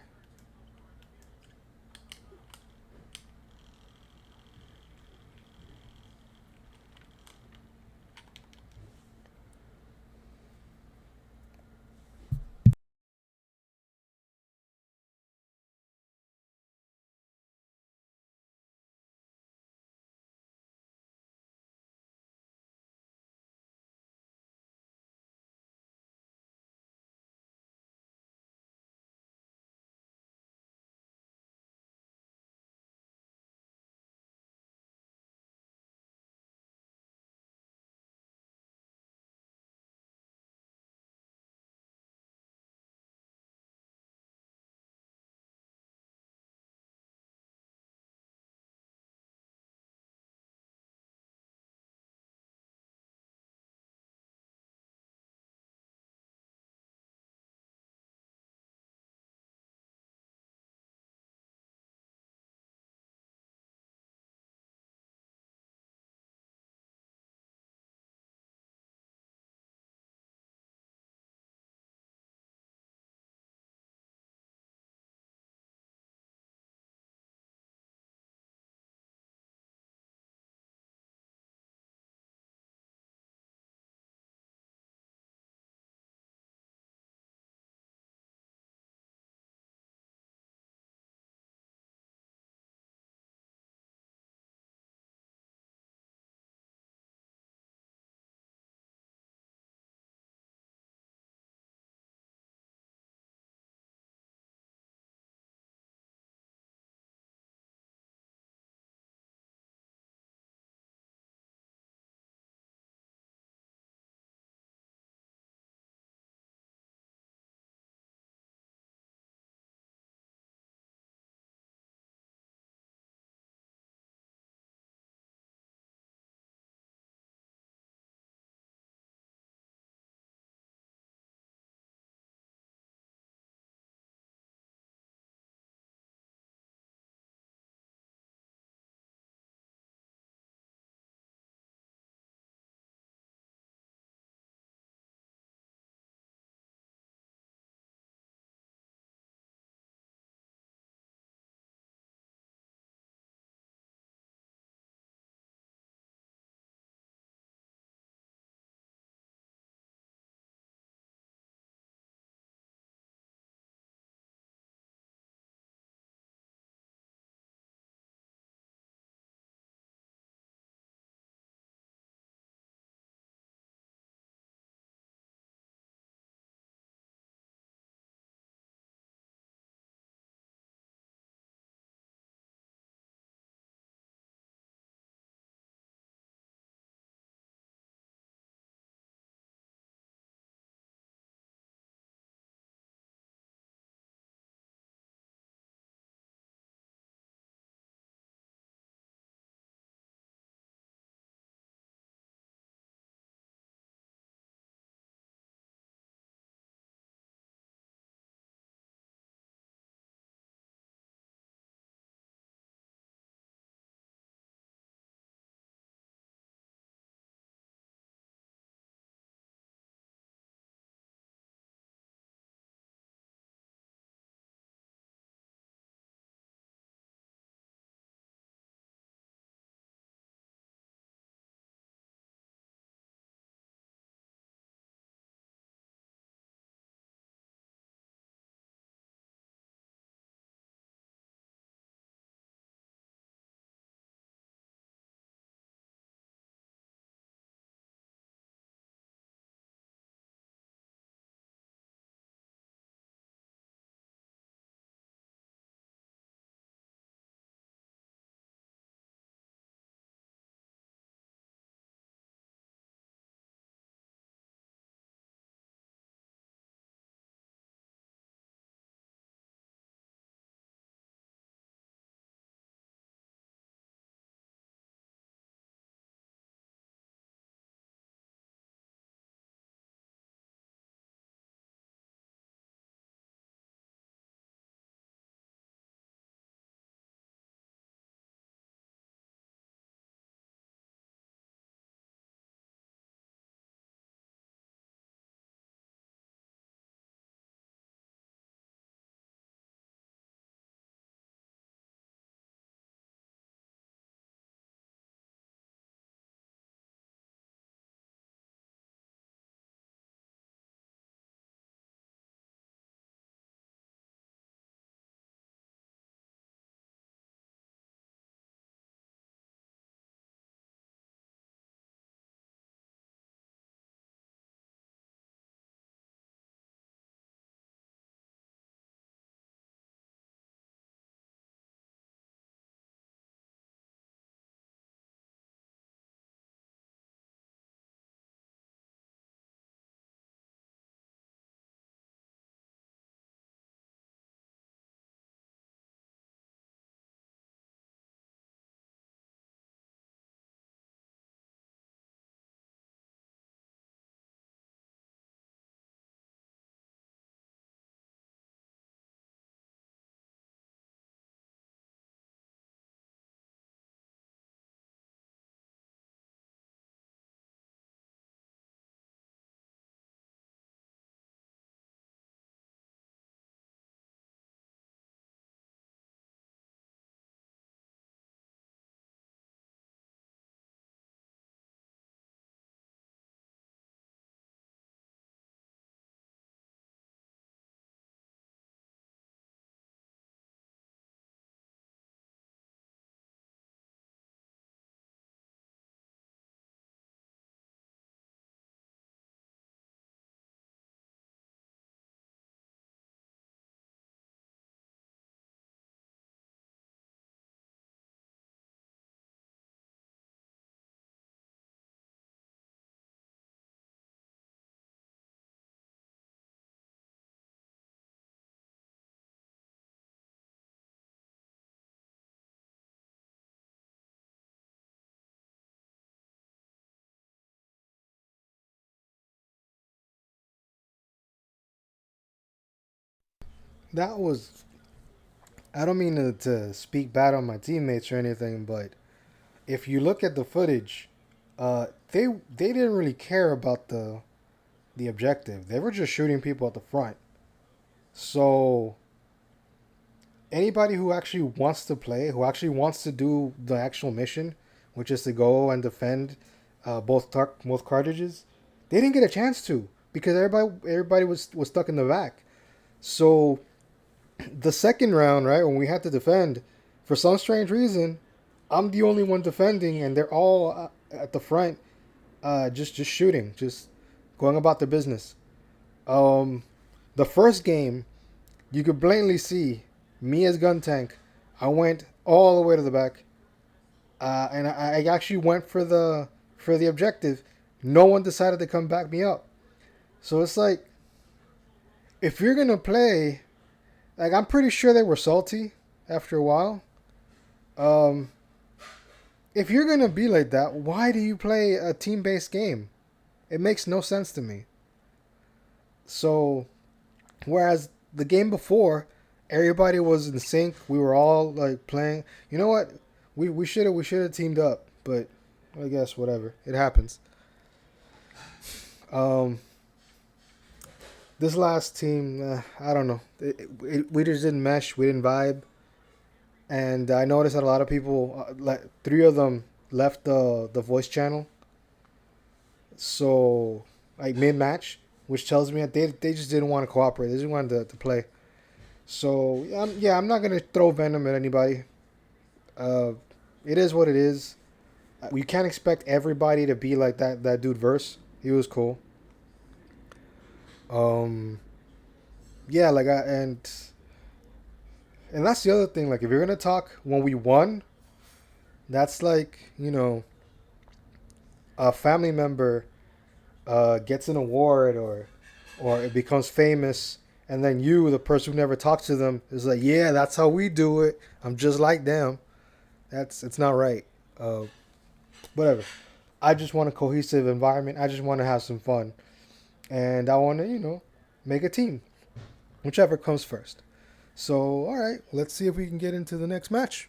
That was. I don't mean to speak bad on my teammates or anything, but if you look at the footage, they didn't really care about the objective. They were just shooting people at the front. So anybody who actually wants to play, who actually wants to do the actual mission, which is to go and defend both cartridges, they didn't get a chance to because everybody was stuck in the back. So the second round, right, when we had to defend, for some strange reason, I'm the only one defending, and they're all at the front, just shooting, just going about their business. Um, the first game, you could blatantly see me as gun tank. I went all the way to the back, and I actually went for the objective. No one decided to come back me up. So it's like if you're gonna play, like I'm pretty sure they were salty after a while. Um, if you're gonna be like that, why do you play a team-based game? It makes no sense to me. So whereas the game before, everybody was in sync. We were all like playing. You know what? We should have teamed up, but I guess whatever. It happens. Um, this last team, I don't know. We just didn't mesh. We didn't vibe, and I noticed that a lot of people, like three of them, left the voice channel. So like mid match, which tells me that they just didn't want to cooperate. They just wanted to play. So yeah, I'm not gonna throw venom at anybody. Uh, it is what it is. We can't expect everybody to be like that dude verse. He was cool. Um, yeah, like and that's the other thing. Like if you're gonna talk when we won, that's like a family member gets an award or it becomes famous, and then you, the person who never talked to them, is like, yeah, that's how we do it. I'm just like them. It's not right. Uh, whatever. I just want a cohesive environment. I just want to have some fun, and I want to make a team, whichever comes first. So all right, let's see if we can get into the next match.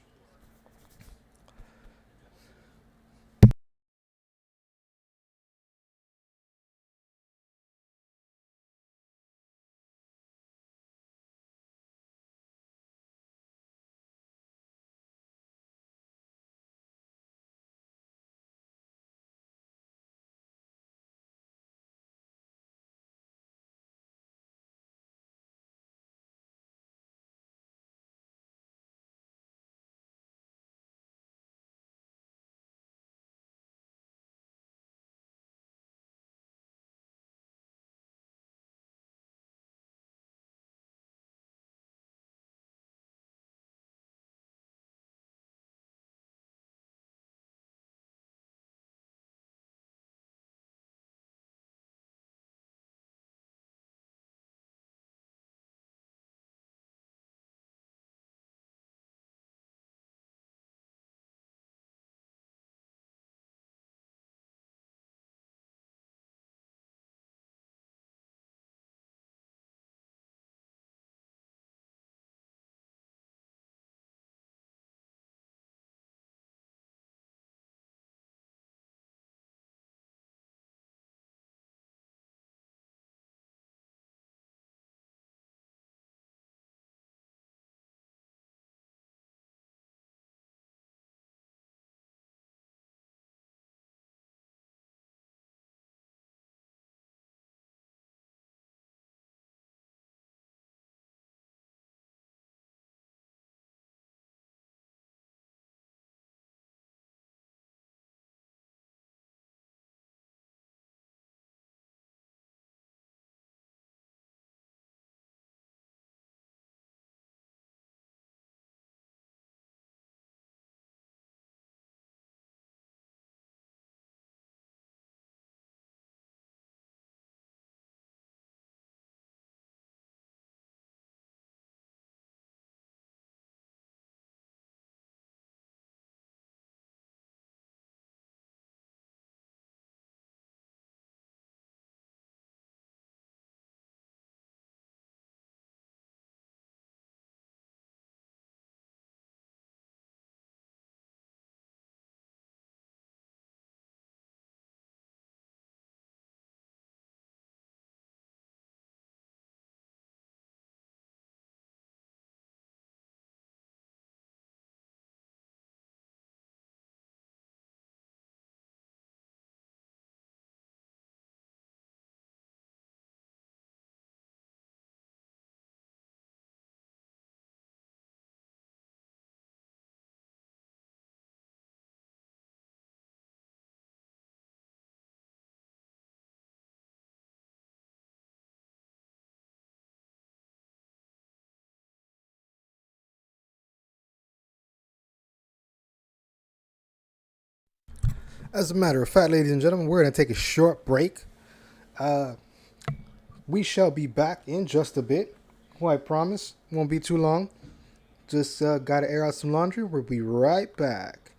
As a matter of fact, ladies and gentlemen, we're going to take a short break. Uh, we shall be back in just a bit. Well, I promise. Won't be too long. Just got to air out some laundry. We'll be right back.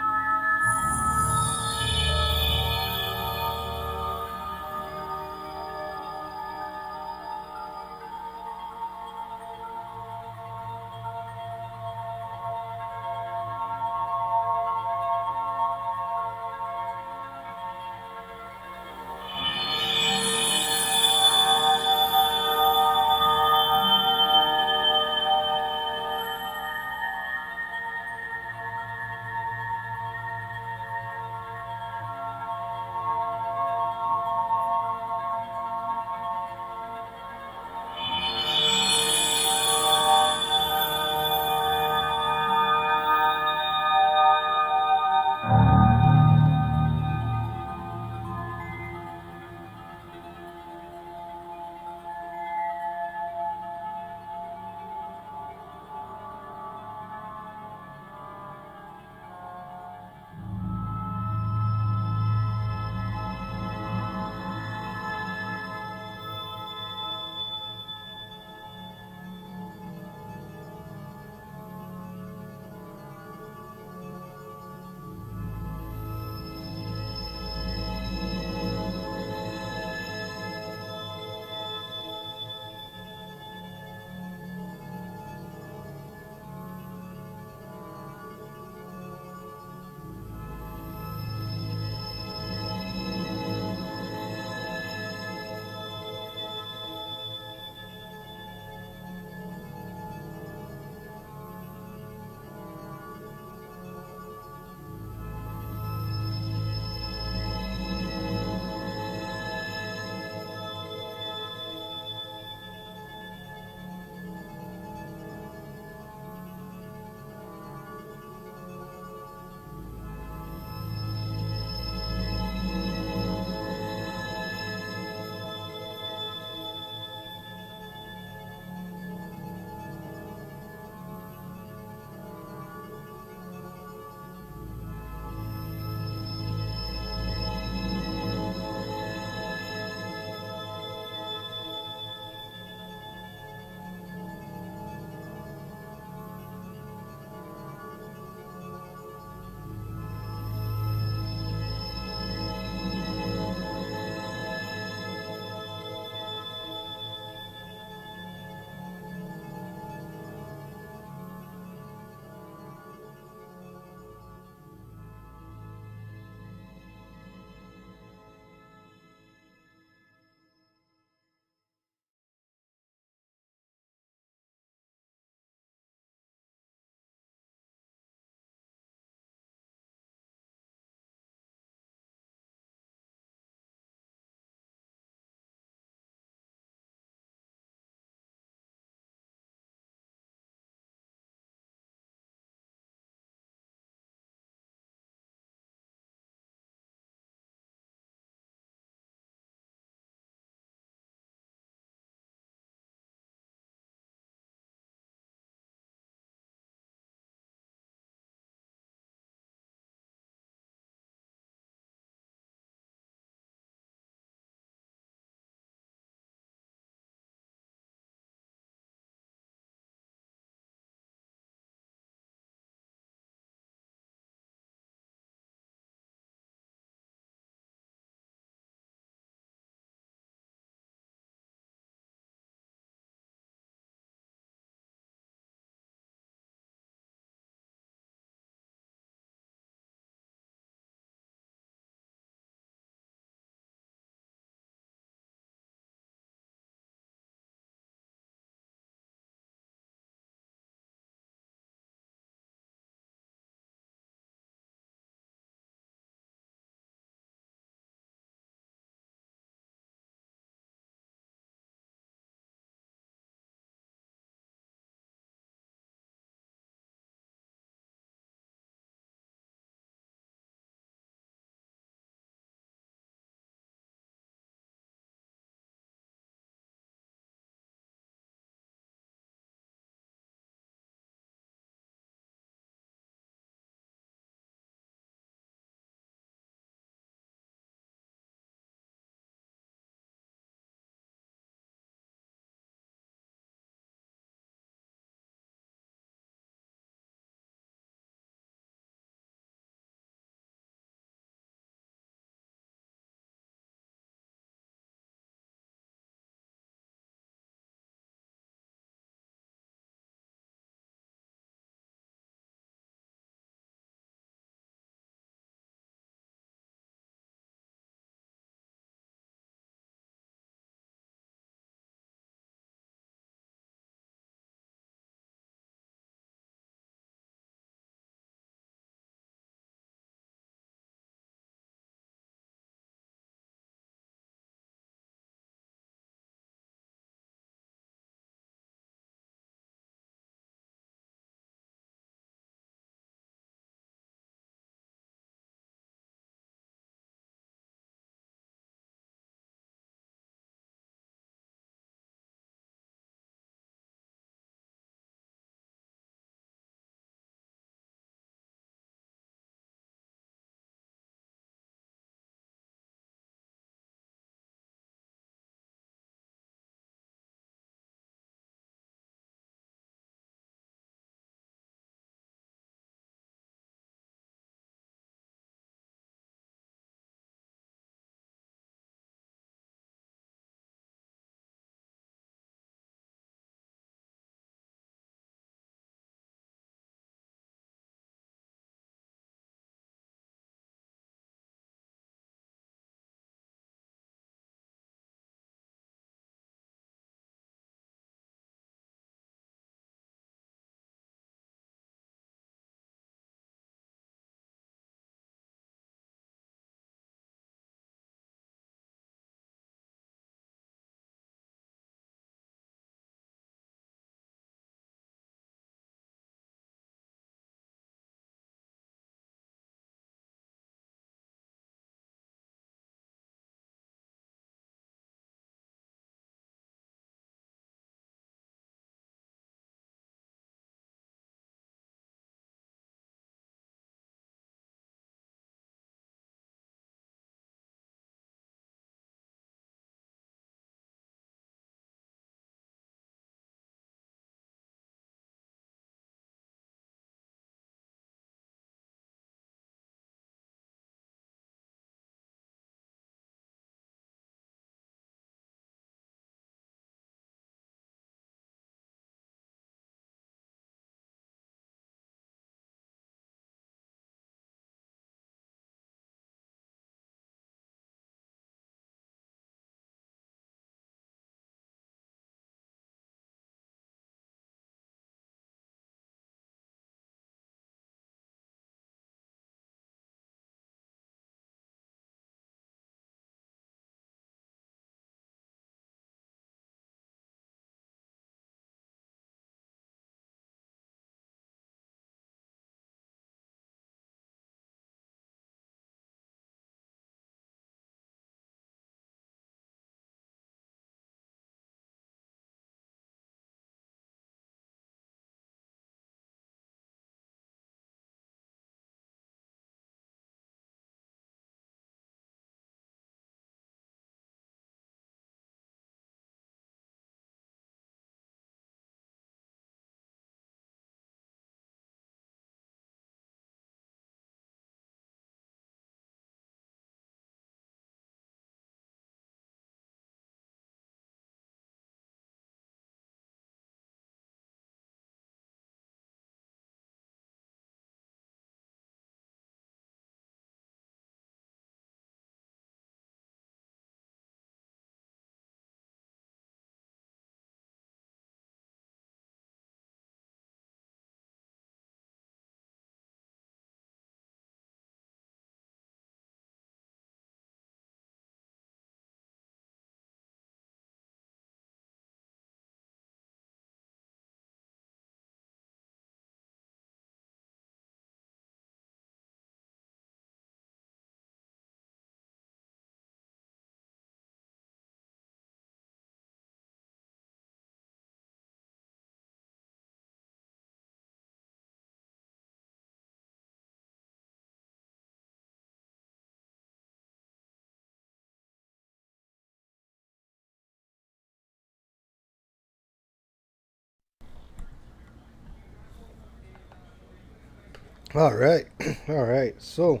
All right, all right. So,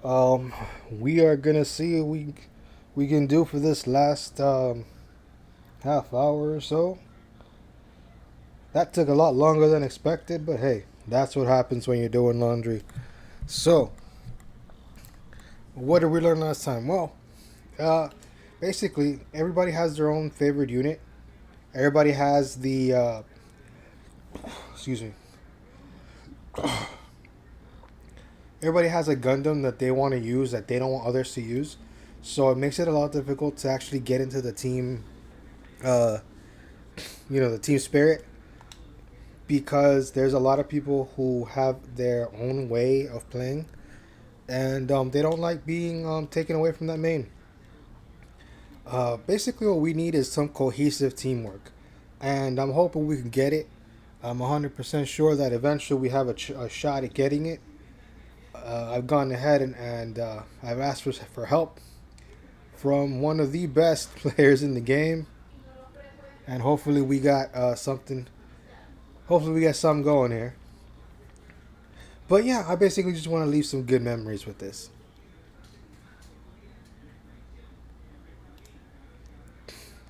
um, we are gonna see what we can do for this last half hour or so. That took a lot longer than expected, but hey, that's what happens when you're doing laundry. So, what did we learn last time? Well, uh, basically, everybody has their own favorite unit. Everybody has the excuse me. Everybody has a Gundam that they want to use that they don't want others to use. So it makes it a lot difficult to actually get into the team, uh, the team spirit, because there's a lot of people who have their own way of playing, and they don't like being taken away from that main. Basically, what we need is some cohesive teamwork, and I'm hoping we can get it. I'm 100% sure that eventually we have a shot at getting it. I've gone ahead and I've asked for help from one of the best players in the game, and hopefully we got something. Hopefully we get something going here. But yeah, I basically just want to leave some good memories with this.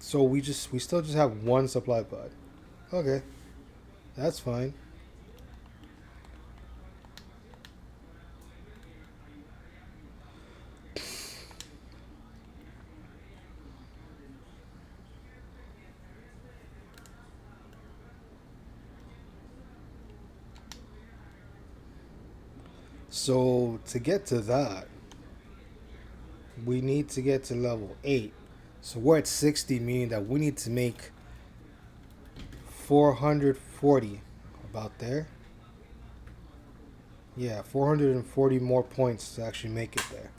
So we still just have one supply pod. Okay, that's fine. So to get to that, we need to get to level 8. So we're at 60, meaning that we need to make 440, about there. Yeah, 440 more points to actually make it there.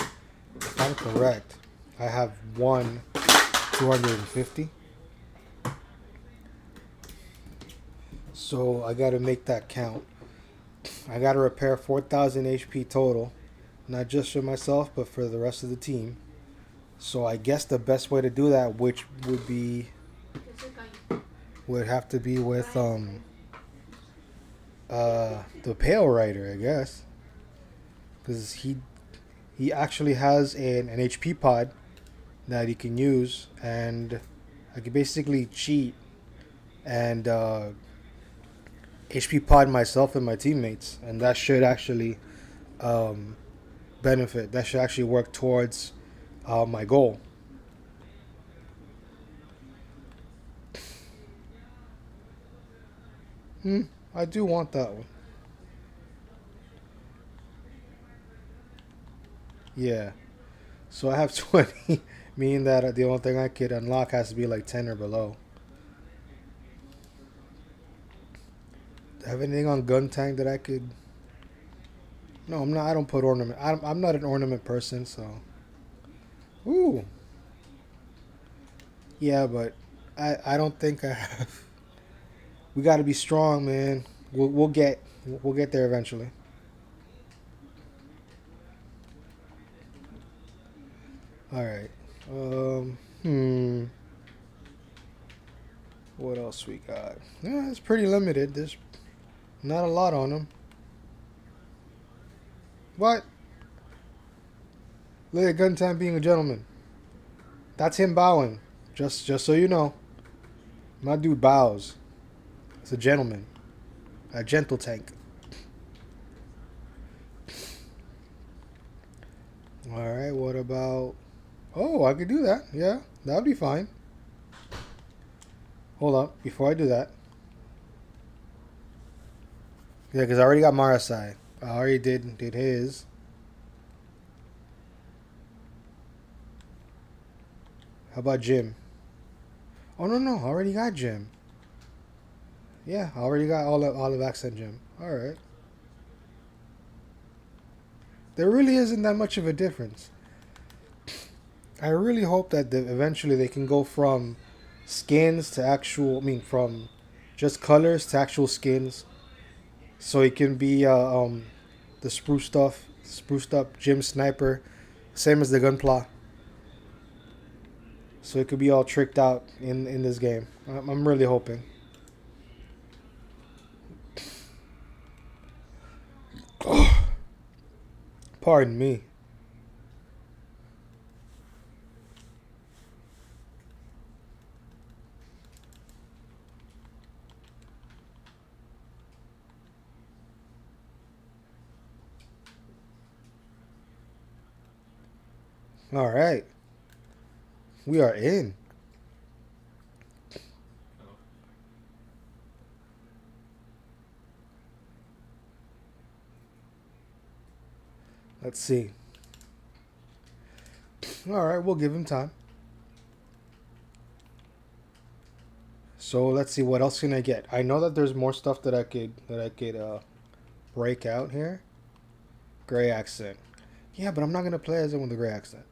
If I'm correct, I have one 250. So I gotta make that count. I gotta repair 4,000 HP total, not just for myself, but for the rest of the team. So I guess the best way to do that, which would have to be with the Pale Rider, I guess, because he actually has an HP pod that he can use, and I can basically cheat and HP pod myself and my teammates, and that should actually um, benefit. That should actually work towards my goal. I do want that one. Yeah. So I have 20, meaning that the only thing I could unlock has to be like 10 or below. Do I have anything on gun tank that I could? No, I'm not. I don't put ornament. I'm not an ornament person, so. Ooh. Yeah, but I don't think I have. We got to be strong, man. We'll get there eventually. All right. Hmm. What else we got? Yeah, it's pretty limited. There's not a lot on them. What? Look at Guntime being a gentleman. That's him bowing. Just so you know, my dude bows. It's a gentleman, a gentle tank. All right. What about? Oh, I could do that. Yeah, that'd be fine. Hold up. Before I do that, yeah, because I already got Marasai. I already did his. How about Jim? Oh no, I already got Jim. Yeah, I already got all of Accent Jim. All right. There really isn't that much of a difference. I really hope that eventually they can go from skins to actual. I mean, from just colors to actual skins, so it can be the spruced up Jim Sniper, same as the Gunpla. So it could be all tricked out in this game. I'm really hoping. Pardon me. All right. We are in. Let's see. All right, we'll give him time. So let's see what else can I get. I know that there's more stuff that I could break out here. Gray accent. Yeah, but I'm not gonna play as him with the gray accent.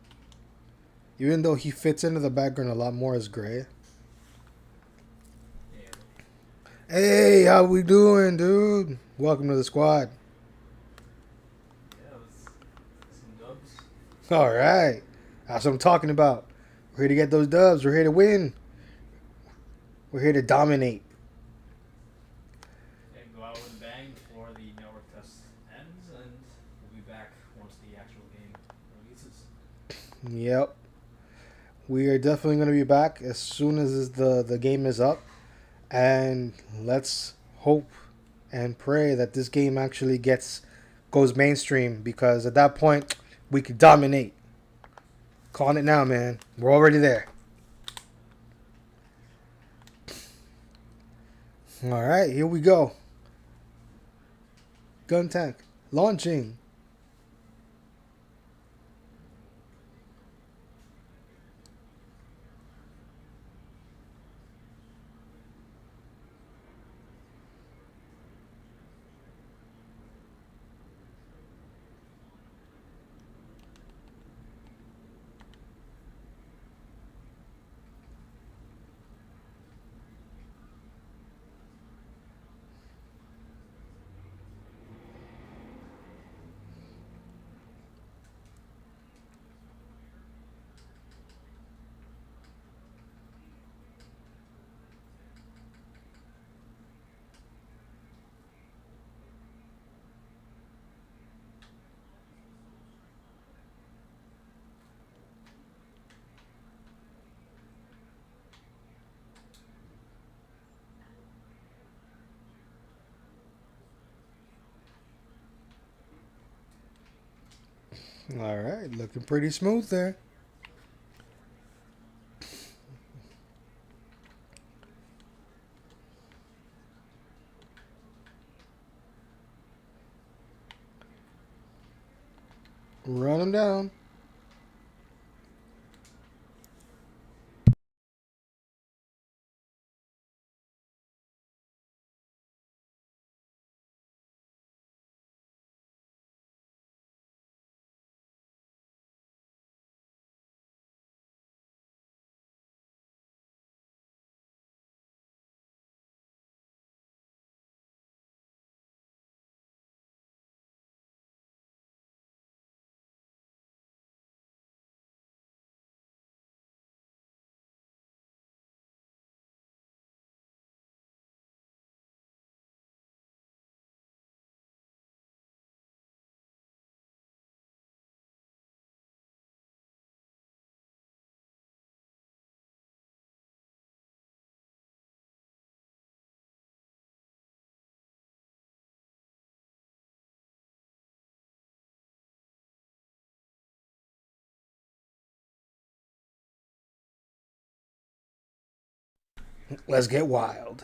Even though he fits into the background a lot more as gray. Hey, how we doing, dude? Welcome to the squad. Yeah, it was some dubs. All right, that's what I'm talking about. We're here to get those dubs. We're here to win. We're here to dominate. Yeah, go out with a bang before the network test ends, and we'll be back once the actual game releases. Yep, we are definitely gonna be back as soon as the game is up, and let's hope and pray that this game actually goes mainstream because at that point we could dominate. Calling it now, man. We're already there. All right, here we go. Gun tank launching. All right, looking pretty smooth there. Run them down. Let's get wild.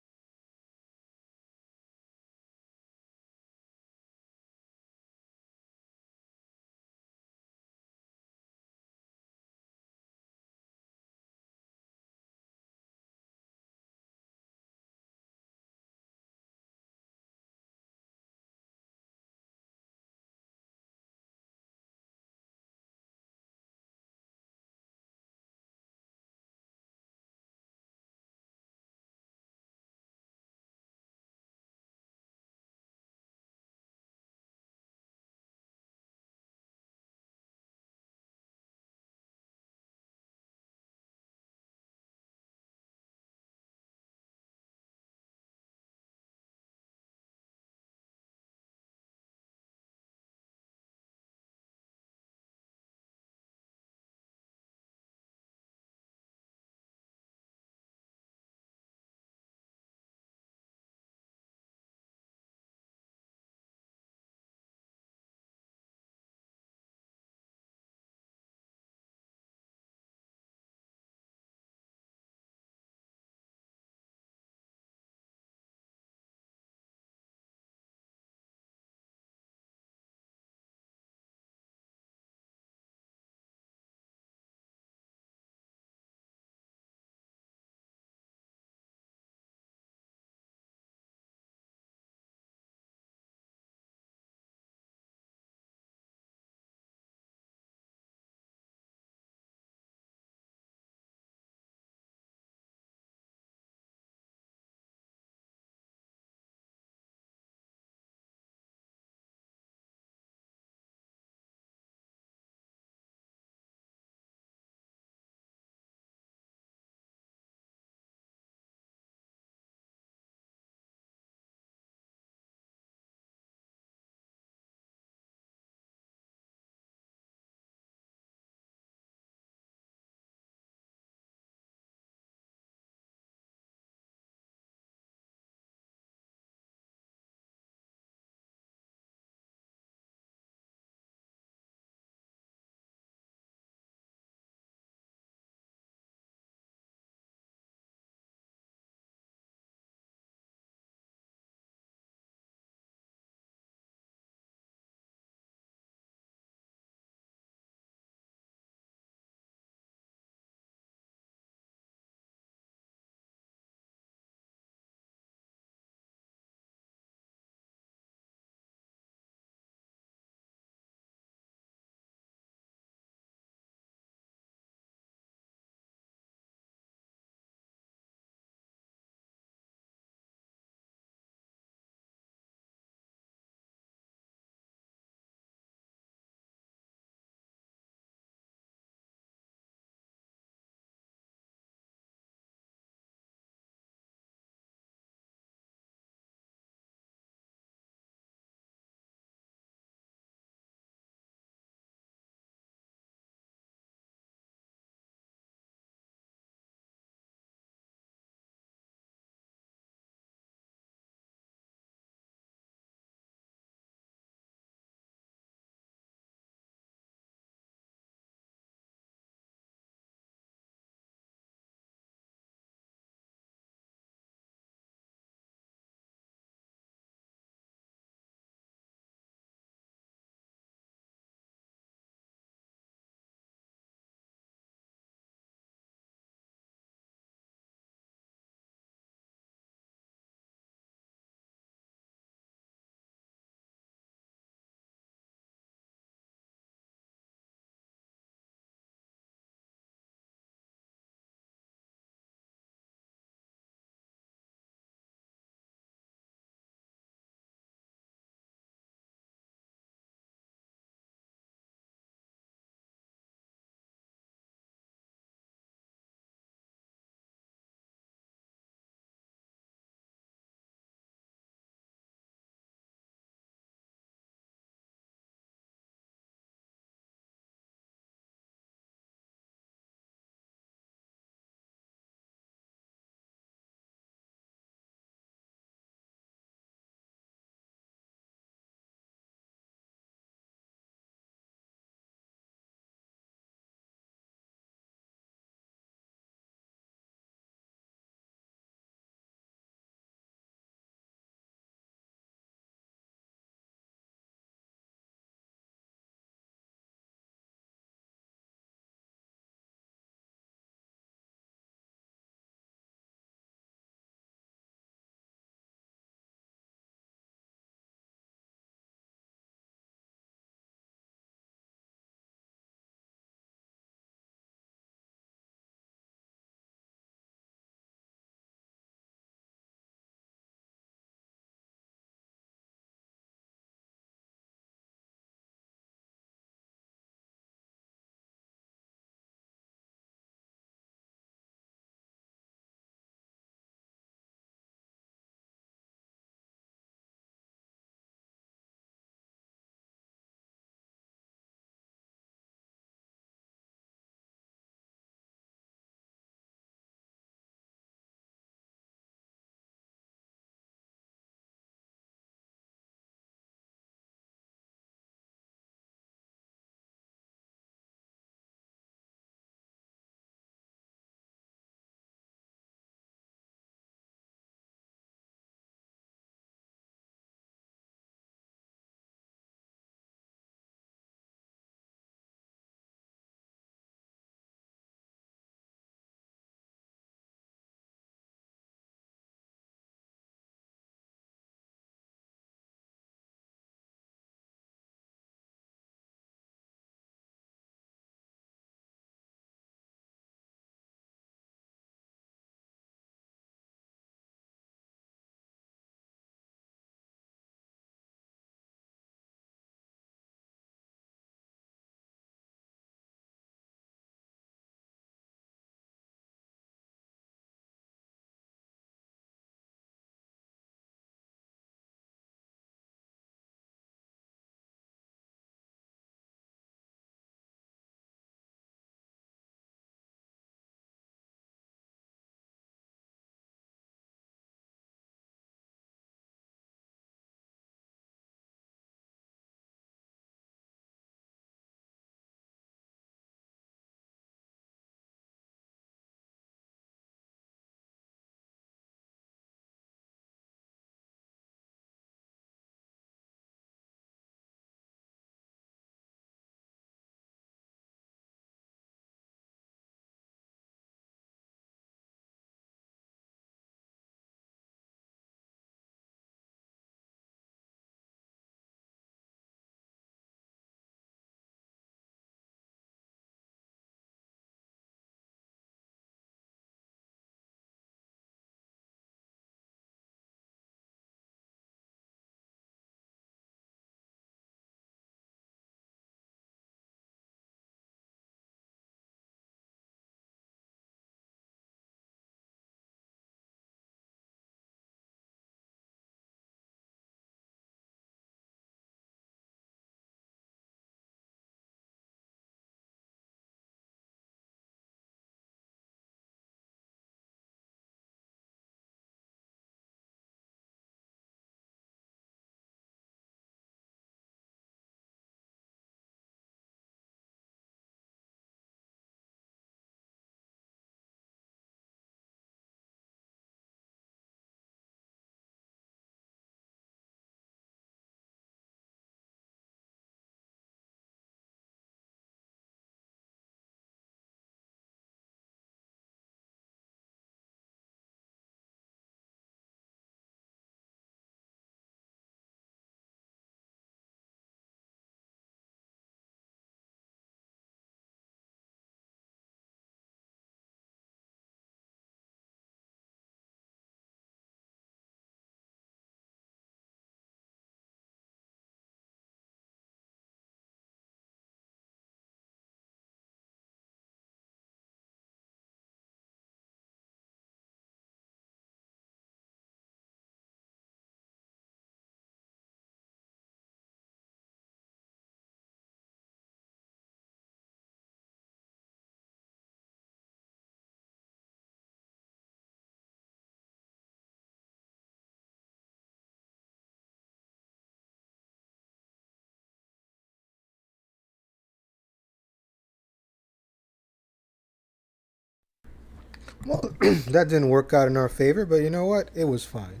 Well, that didn't work out in our favor, but you know what? It was fine.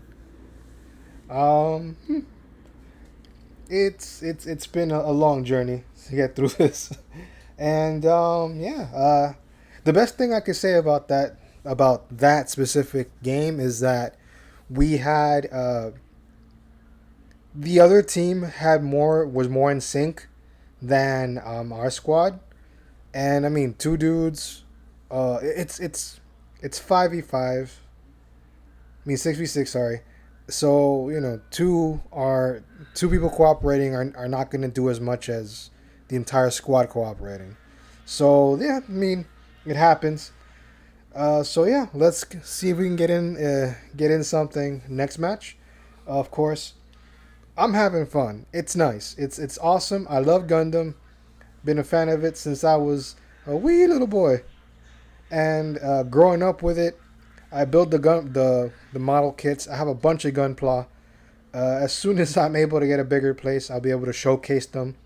Um, it's been a long journey to get through this, and yeah. The best thing I could say about that specific game is that we had the other team had more was more in sync than our squad, and I mean two dudes. It's 5v5. I mean 6v6. Sorry. So two people cooperating are not going to do as much as the entire squad cooperating. So yeah, I mean it happens. So yeah, let's see if we can get in something next match. Of course, I'm having fun. It's nice. It's awesome. I love Gundam. Been a fan of it since I was a wee little boy, and growing up with it, I build the model kits. I have a bunch of Gunpla. As soon as I'm able to get a bigger place, I'll be able to showcase them,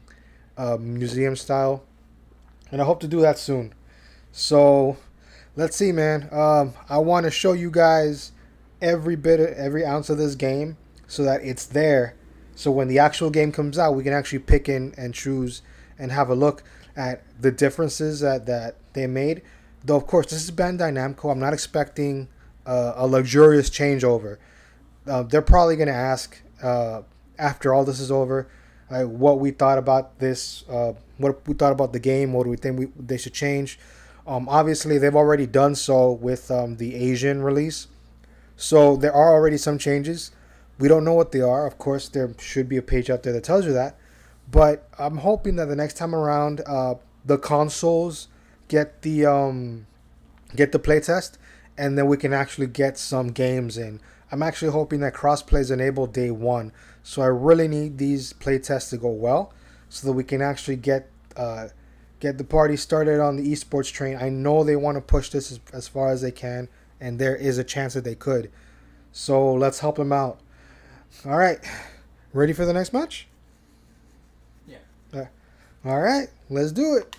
museum style, and I hope to do that soon. So let's see, man. I want to show you guys every ounce of this game so that it's there. So when the actual game comes out, we can actually pick in and choose and have a look at the differences that they made. Though of course this is Bandai Namco, I'm not expecting a luxurious changeover. They're probably going to ask after all this is over, what we thought about this, what we thought about the game, what do we think they should change. Obviously, they've already done so with the Asian release, so there are already some changes. We don't know what they are. Of course, there should be a page out there that tells you that, but I'm hoping that the next time around, the consoles get the playtest, and then we can actually get some games in. I'm actually hoping that crossplay is enabled day one, so I really need these playtests to go well, so that we can actually get the party started on the esports train. I know they want to push this as far as they can, and there is a chance that they could. So let's help them out. All right, ready for the next match? Yeah. Uh, all right, let's do it.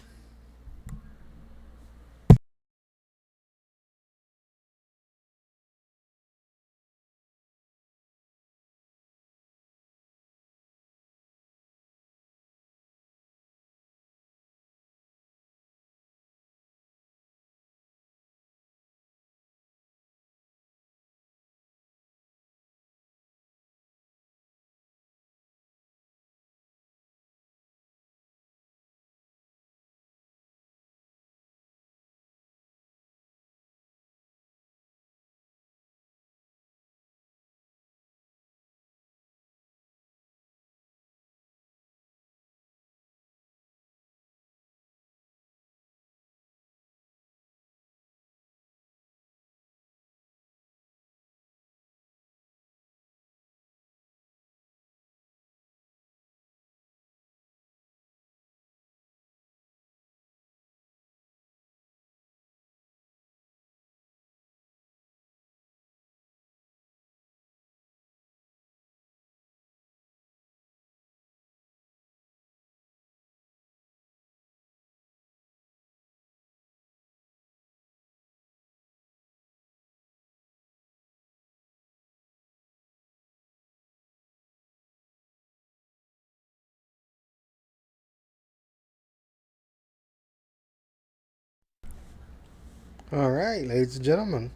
All right, ladies and gentlemen,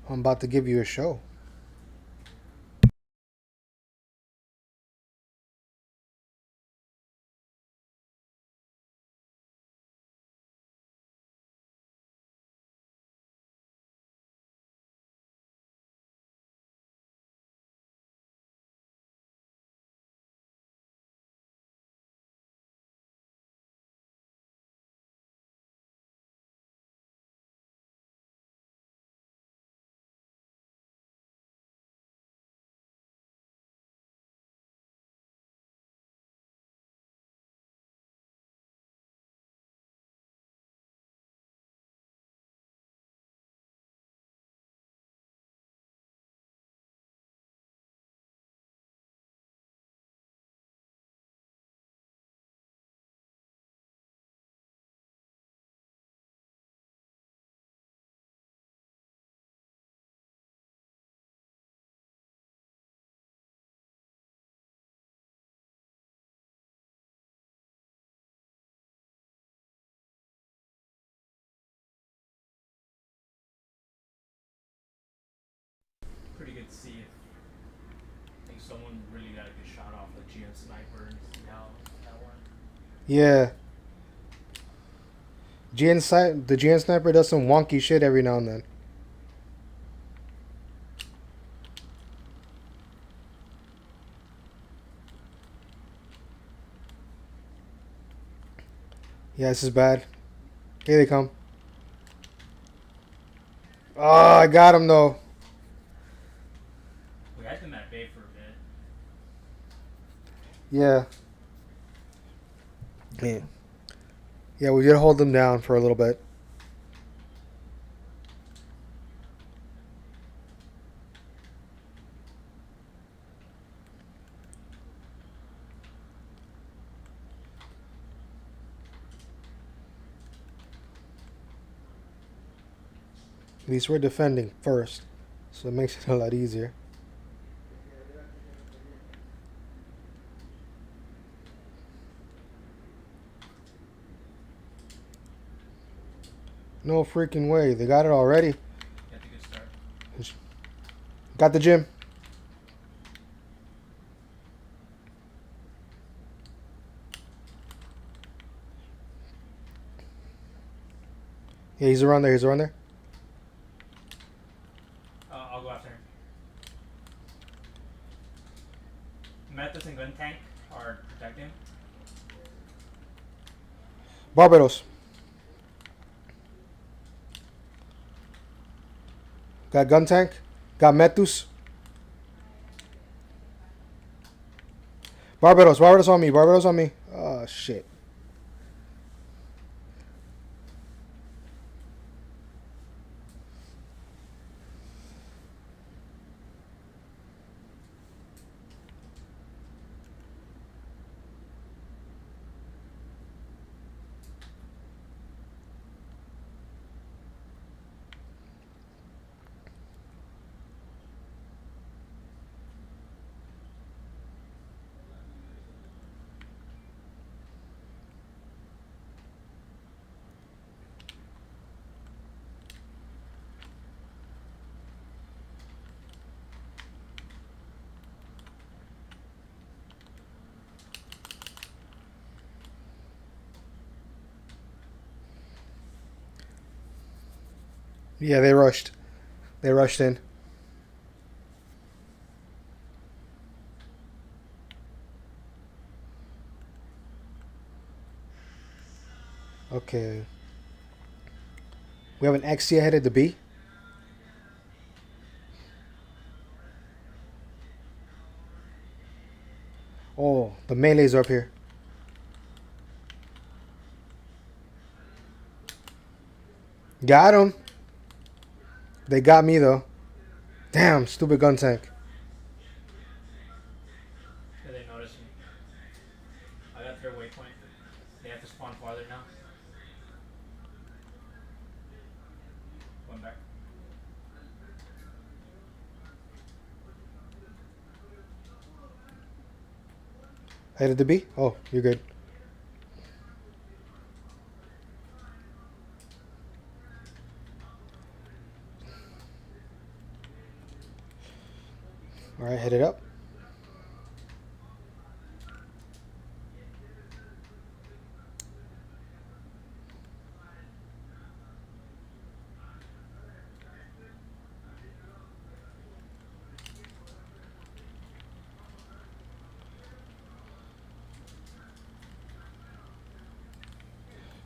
I'm about to give you a show. could see if I think someone really got a good shot off the GN sniper and see how that went. Yeah, the GN sniper does some wonky shit every now and then. Yeah, this is bad. Here they come. Oh, I got him though. We had them at bay for a bit. Yeah. Yeah. Yeah, we did hold them down for a little bit. At least we're defending first, so it makes it a lot easier. No freaking way. They got it already. Got the good start. Got the gym. Yeah, he's around there. He's around there. I'll go after him. Metas and gun tank are protecting. Barbados. Got gun tank. Got Metus. Barbados. Barbados on me. Barbados on me. Oh, shit. Yeah, they rushed. They rushed in. Okay. We have an XC headed to B. Oh, the melees are up here. Got him. They got me though. Damn, stupid gun tank. Yeah, they noticed me. I got their waypoint. They have to spawn farther now. Going back. Headed to B. Oh, you're good. All right, headed up.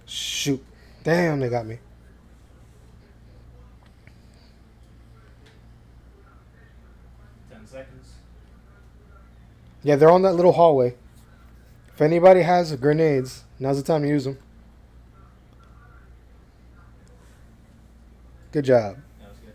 Shoot. Damn, they got me. 10 seconds. Yeah, they're on that little hallway. If anybody has grenades, now's the time to use them. Good job. That was good.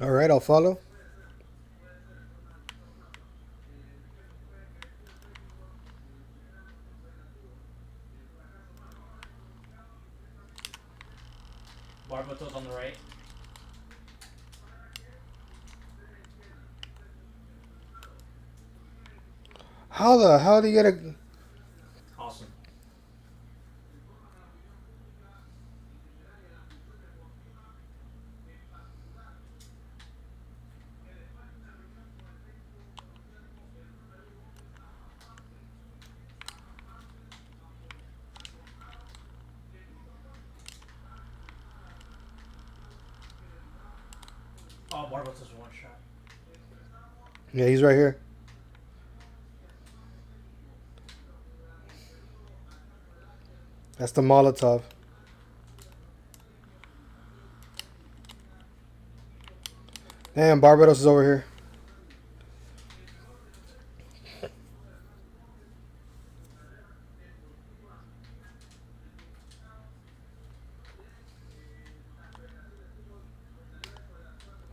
All right, I'll follow. Barbatos on the right. How the hell do you get a? Awesome. Oh, Barbatos one shot. Yeah, he's right here. That's the Molotov. Damn, Barbados is over here.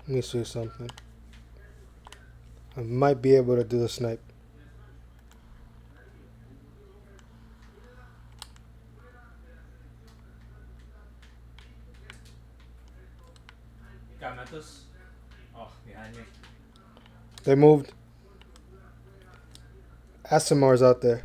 Let me see something. I might be able to do the snipe. Got Mentos. Oh, behind me. They moved. Asimar's out there.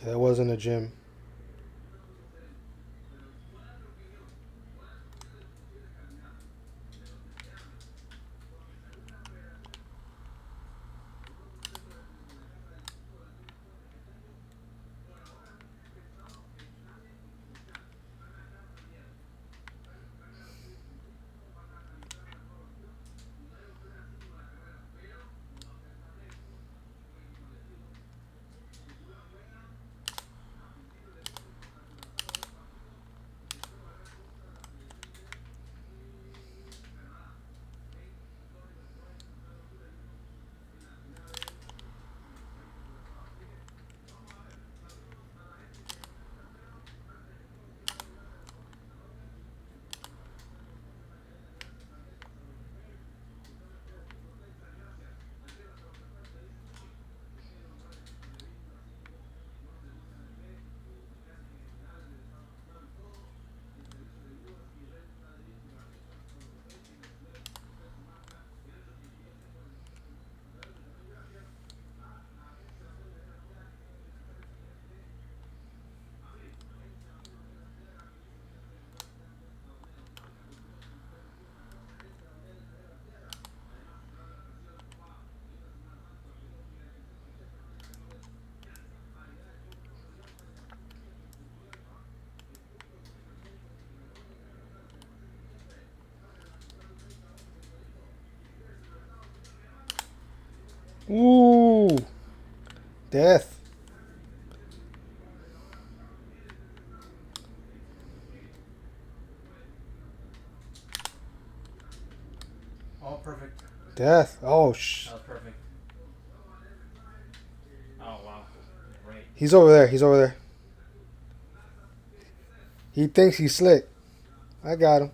That wasn't a gym. Ooh, death. Oh, perfect. Death. Oh, That was perfect. Oh, wow. Great. He's over there. He's over there. He thinks he's slick. I got him.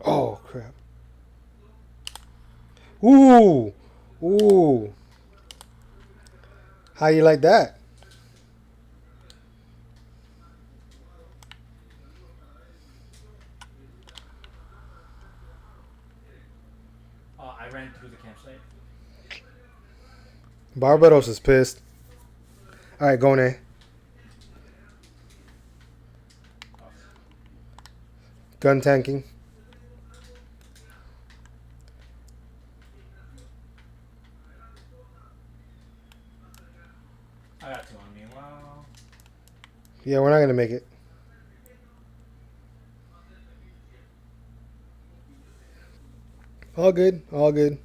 Oh, crap. Ooh. Ooh. How you like that? I ran through the campsite. Barbados is pissed. All right, going in. Oh, Gun tanking. I got two on me. Wow. Yeah, we're not gonna make it. All good. All good.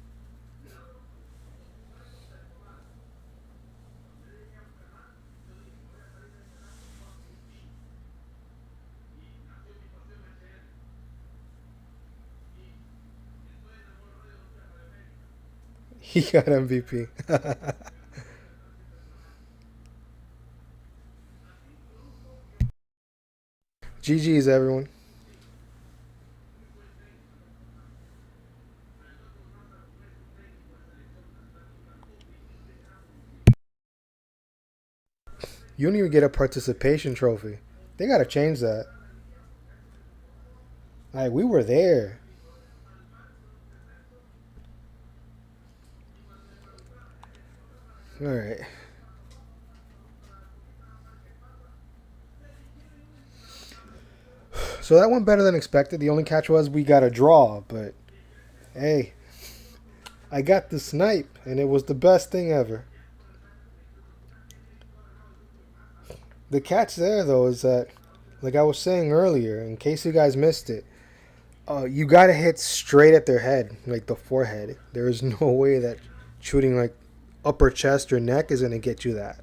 He got MVP. GG's everyone. You don't even get a participation trophy. They gotta change that. Like we were there. All right. So that went better than expected. The only catch was we got a draw, but hey, I got the snipe, and it was the best thing ever. The catch there, though, is that, like I was saying earlier, in case you guys missed it, you gotta hit straight at their head, like the forehead. There is no way that shooting like upper chest or neck is gonna get you that.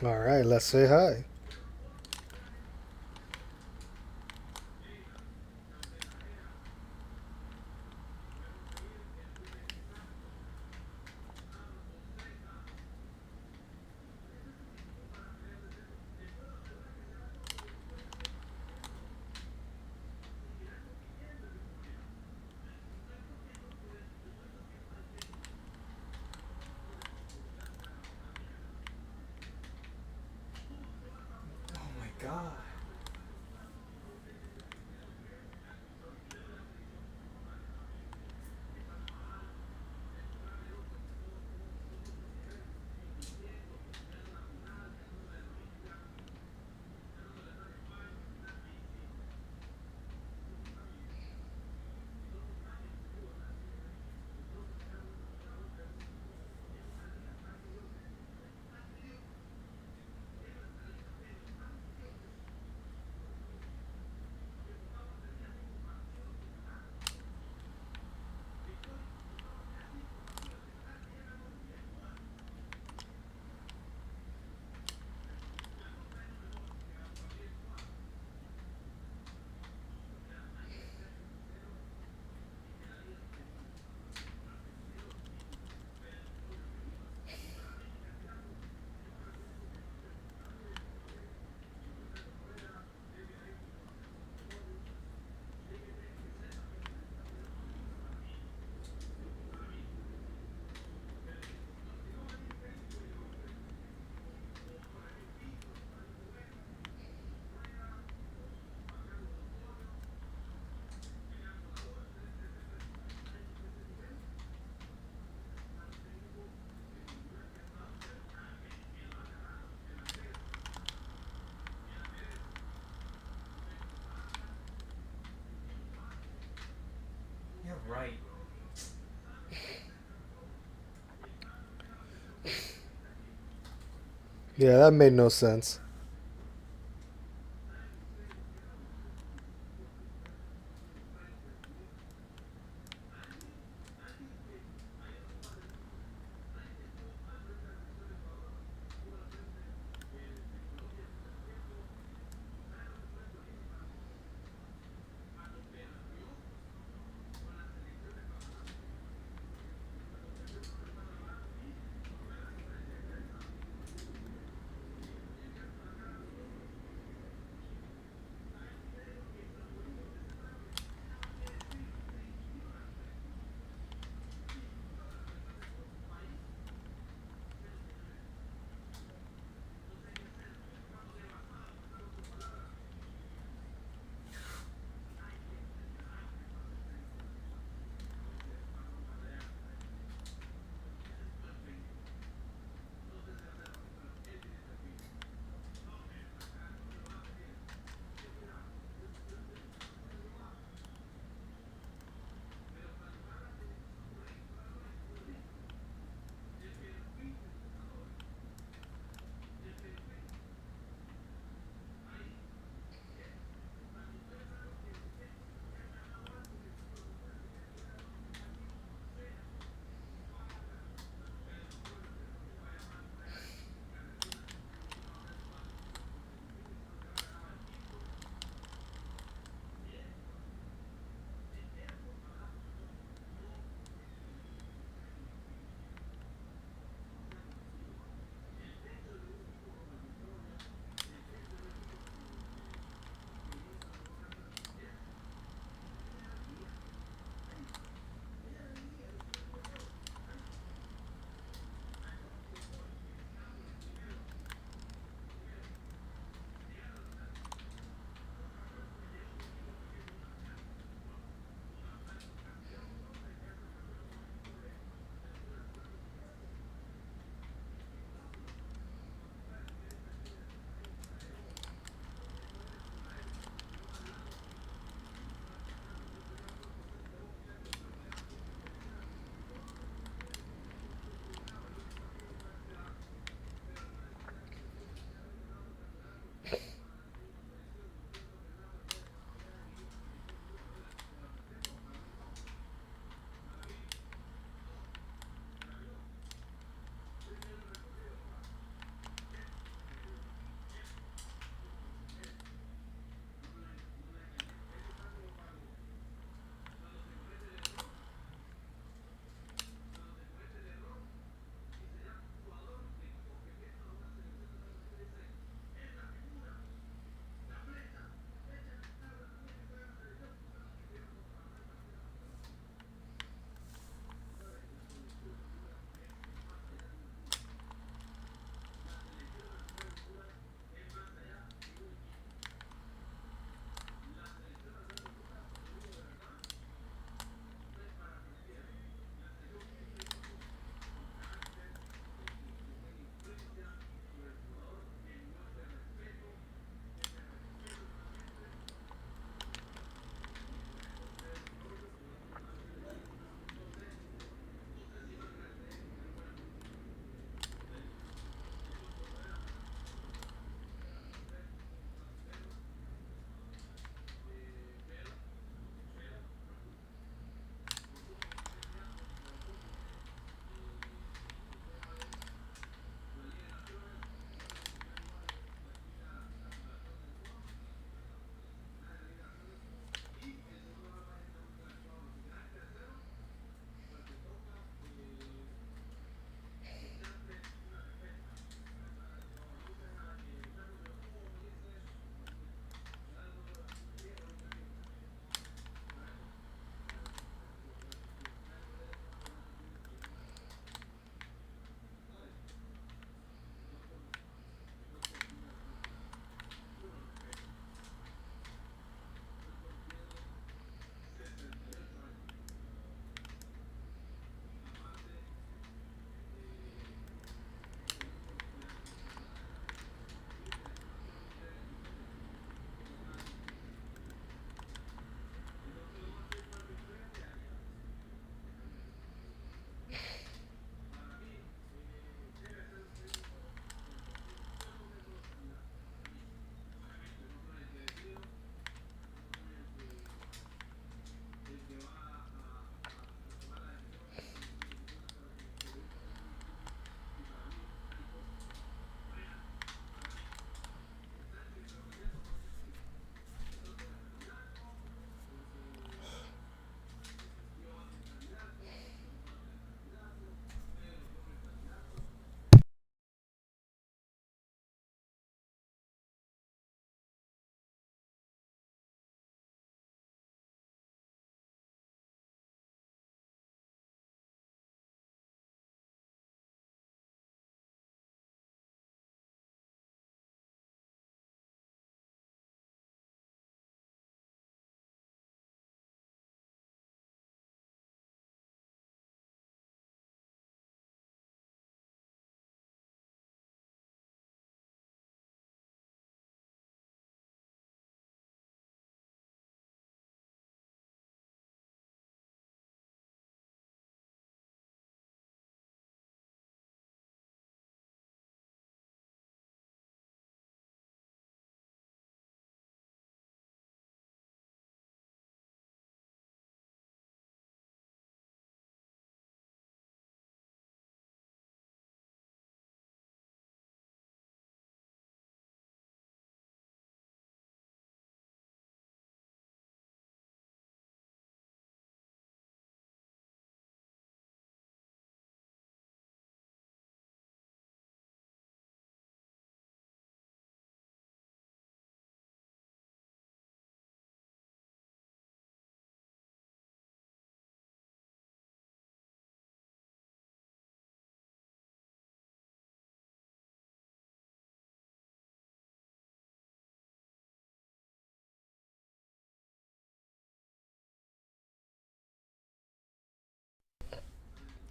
All right, let's say hi. Oh my god. right. Yeah, that made no sense.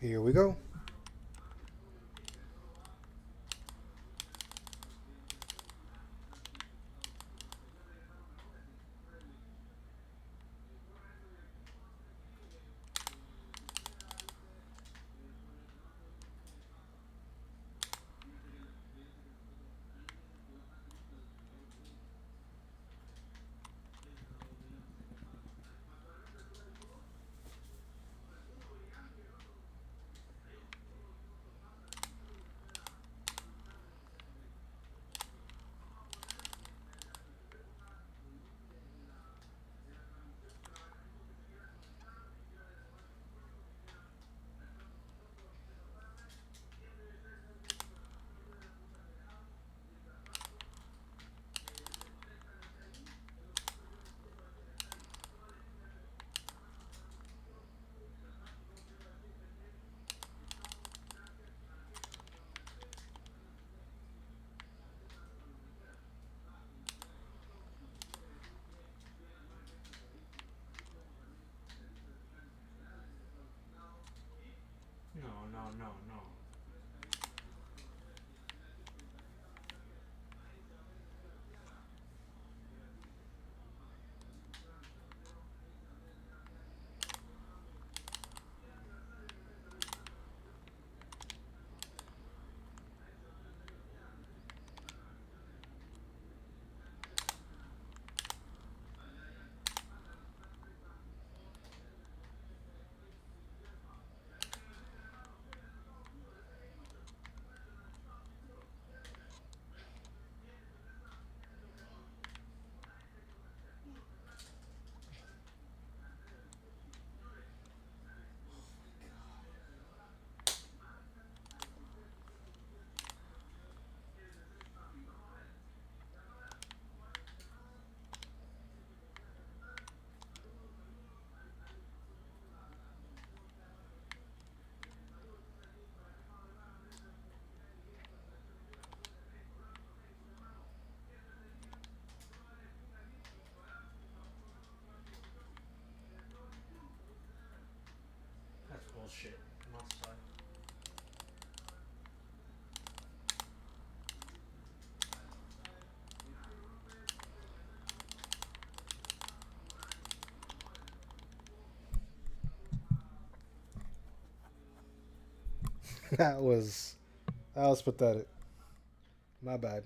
Here we go. No, no, no, no. That's bullshit. Must say. that was that was pathetic. My bad.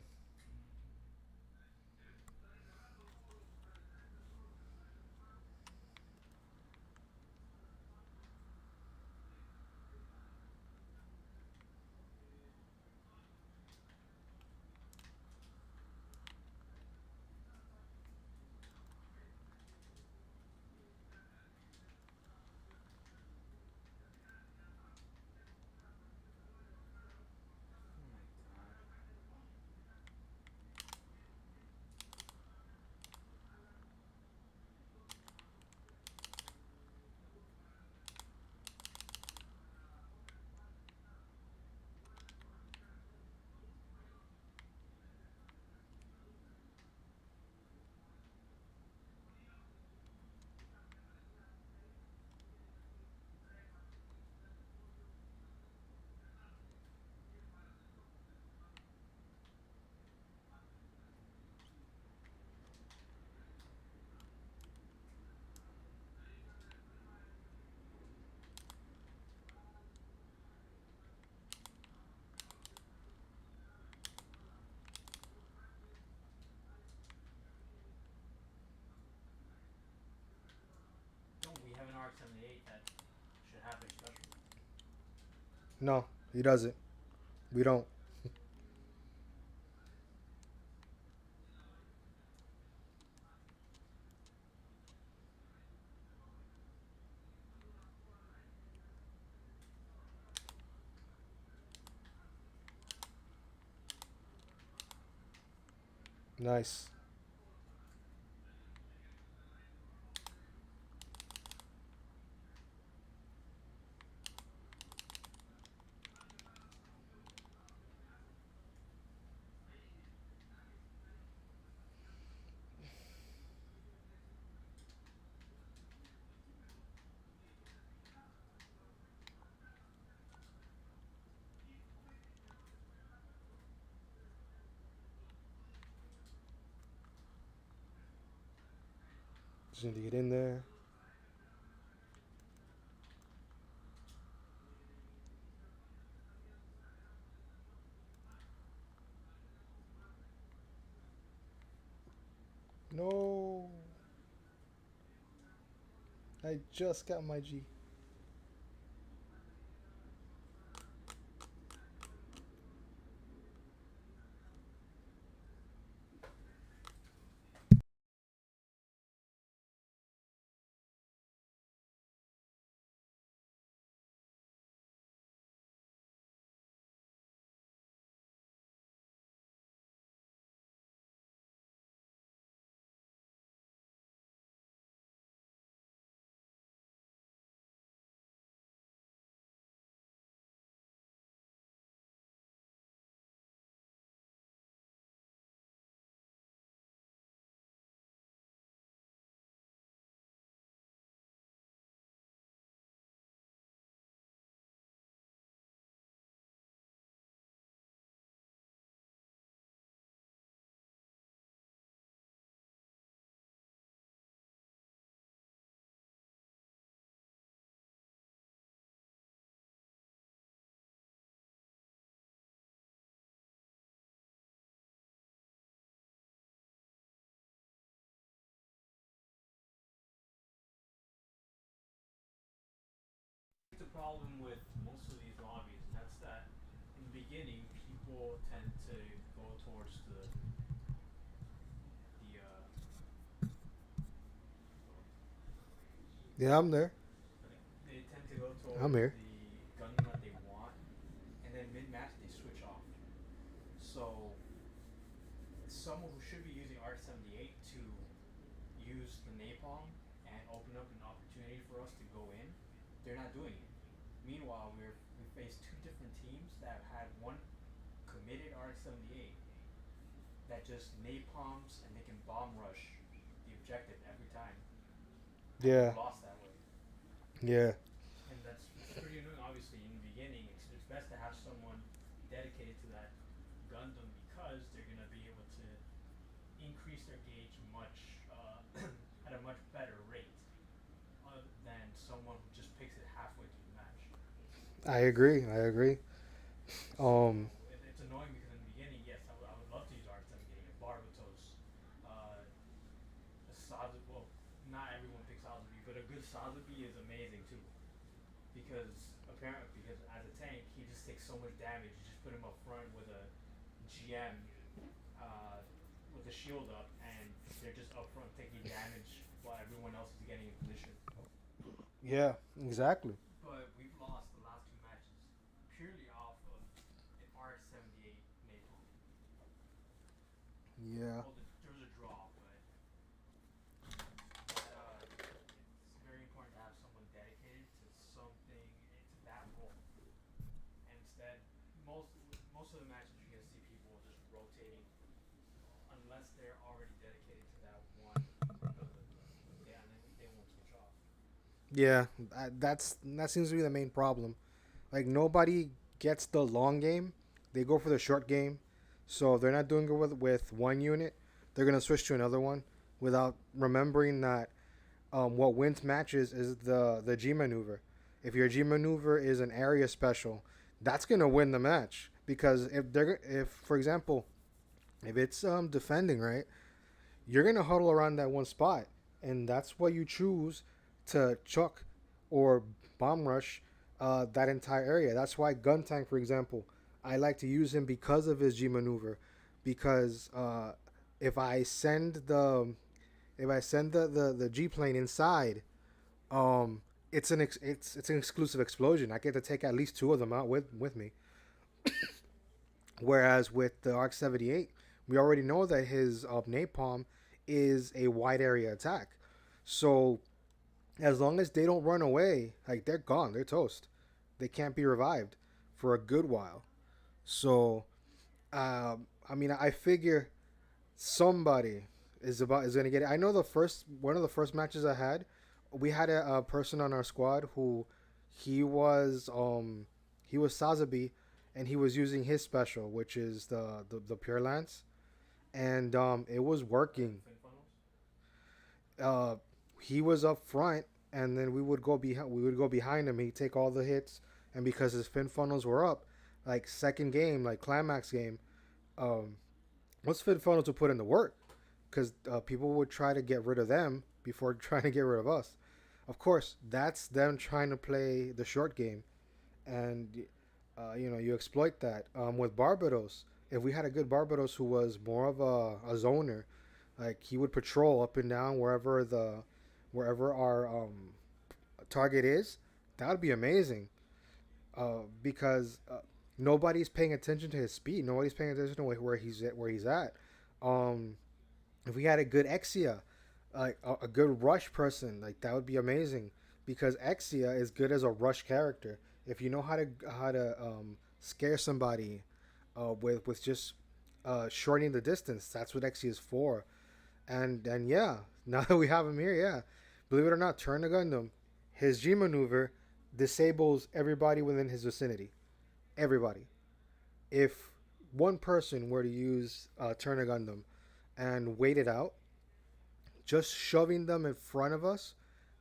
Oh my god. Don't we have an RX-78 that should have a special? No, he doesn't. We don't. Nice. Just need to get in there. No, I just got my G. The problem with most of these lobbies, and that's that in the beginning, people tend to go towards the Yeah, I'm there. okay, they tend to go I'm towards here. the Gundam that they want, and then mid match they switch off. So someone who should be using R78 to use the napalm and open up an opportunity for us to go in, they're not doing it. Meanwhile, we faced two different teams that had one committed RX-78 that just napalms and they can bomb rush the objective every time, and we've Yeah, lost that way. yeah, And that's it's pretty annoying. Obviously, in the beginning, it's best to have someone dedicated to that Gundam because they're gonna be able to increase their gauge much at a much better rate than someone who just picks it halfway through the match. I agree. I agree. Um, So it's annoying because in the beginning, yes, I would love to use RX-78, a Barbatos, a Sazabi. Well, not everyone picks Sazabi, but a good Sazabi is amazing too. Because as a tank, he just takes so much damage. You just put him up front with a GM, with the shield up, and they're just up front taking damage while everyone else is getting in position. yeah, exactly. But we've lost the last two matches purely off of an RX-78 napalm. Yeah, Well, there was a draw, but it's very important to have someone dedicated to something to that role. And instead, most of the matches you're gonna see people just rotating unless they're already dedicated to that one Gundam. Yeah, and they won't switch off. yeah. That seems to be the main problem. Like nobody gets the long game. They go for the short game. So if they're not doing it with one unit, they're gonna switch to another one without remembering that what wins matches is the G maneuver. If your G maneuver is an area special, that's gonna win the match because if for example if it's defending right, you're gonna huddle around that one spot, and that's what you choose to chuck or bomb rush that entire area. That's why gun tank, for example, I like to use him because of his G maneuver, because if I send the if I send the G plane inside, it's an exclusive explosion. I get to take at least two of them out with me. Whereas with the Arc 78, we already know that his napalm is a wide area attack. So as long as they don't run away, like they're gone, they're toast. They can't be revived for a good while. So I mean, I figure somebody is gonna get it. I know the first one of the first matches I had, we had a person on our squad who he was um he was Sazabi, and he was using his special, which is the Pure Lance, and it was Like the working. fin funnels. Uh, he was up front, and then we would go behind him. He'd take all the hits, and because his fin funnels were up, like second game, like climax game, um, once fin funnels would put in the work, because people would try to get rid of them before trying to get rid of us. Of course, that's them trying to play the short game, and you exploit that. With Barbados, if we had a good Barbados who was more of a zoner, like he would patrol up and down wherever our target is, that would be amazing. Because nobody's paying attention to his speed. Nobody's paying attention to where he's at. Um, if we had a good Exia, like a good rush person, like that would be amazing. Because Exia is good as a rush character. If you know how to scare somebody with just shortening the distance, that's what Exia is for. And yeah, now that we have him here, yeah, believe it or not, turn the Gundam, his G maneuver disables everybody within his vicinity. Everybody. If one person were to use turn a Gundam and wait it out, just shoving them in front of us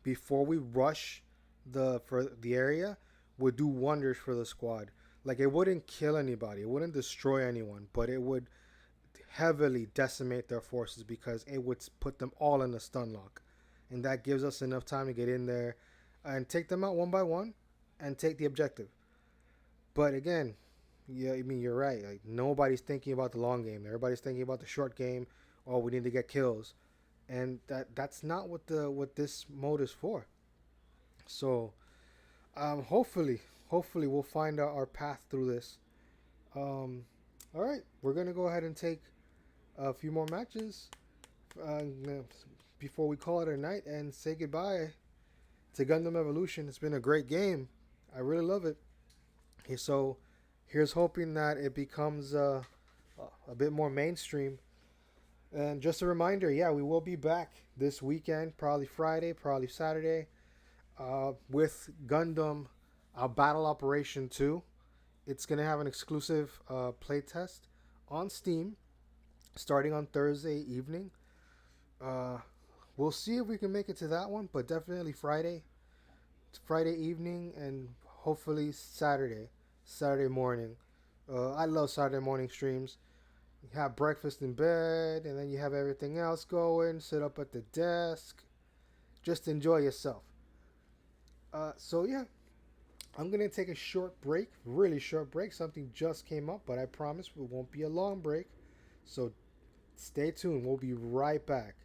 before we rush the area would do wonders for the squad. Like it wouldn't kill anybody, it wouldn't destroy anyone, but it would heavily decimate their forces because it would put them all in a stun lock, and that gives us enough time to get in there and take them out one by one and take the objective. But again, yeah, I mean you're right. Like nobody's thinking about the long game. Everybody's thinking about the short game. Oh, we need to get kills, and that's not what this mode is for. So hopefully we'll find our path through this. Um, all right, we're gonna go ahead and take a few more matches uh, before we call it a night and say goodbye to Gundam Evolution. It's been a great game. I really love it. So here's hoping that it becomes a bit more mainstream. And just a reminder, yeah, we will be back this weekend, probably Friday, probably Saturday, with Gundam Battle Operation 2. It's going to have an exclusive playtest on Steam starting on Thursday evening. Uh, we'll see if we can make it to that one, but definitely Friday evening, and hopefully Saturday morning. I love Saturday morning streams. You have breakfast in bed, and then you have everything else going. Sit up at the desk, just enjoy yourself. So yeah, I'm gonna take a short break, really short break. Something just came up, but I promise it won't be a long break. So stay tuned. We'll be right back.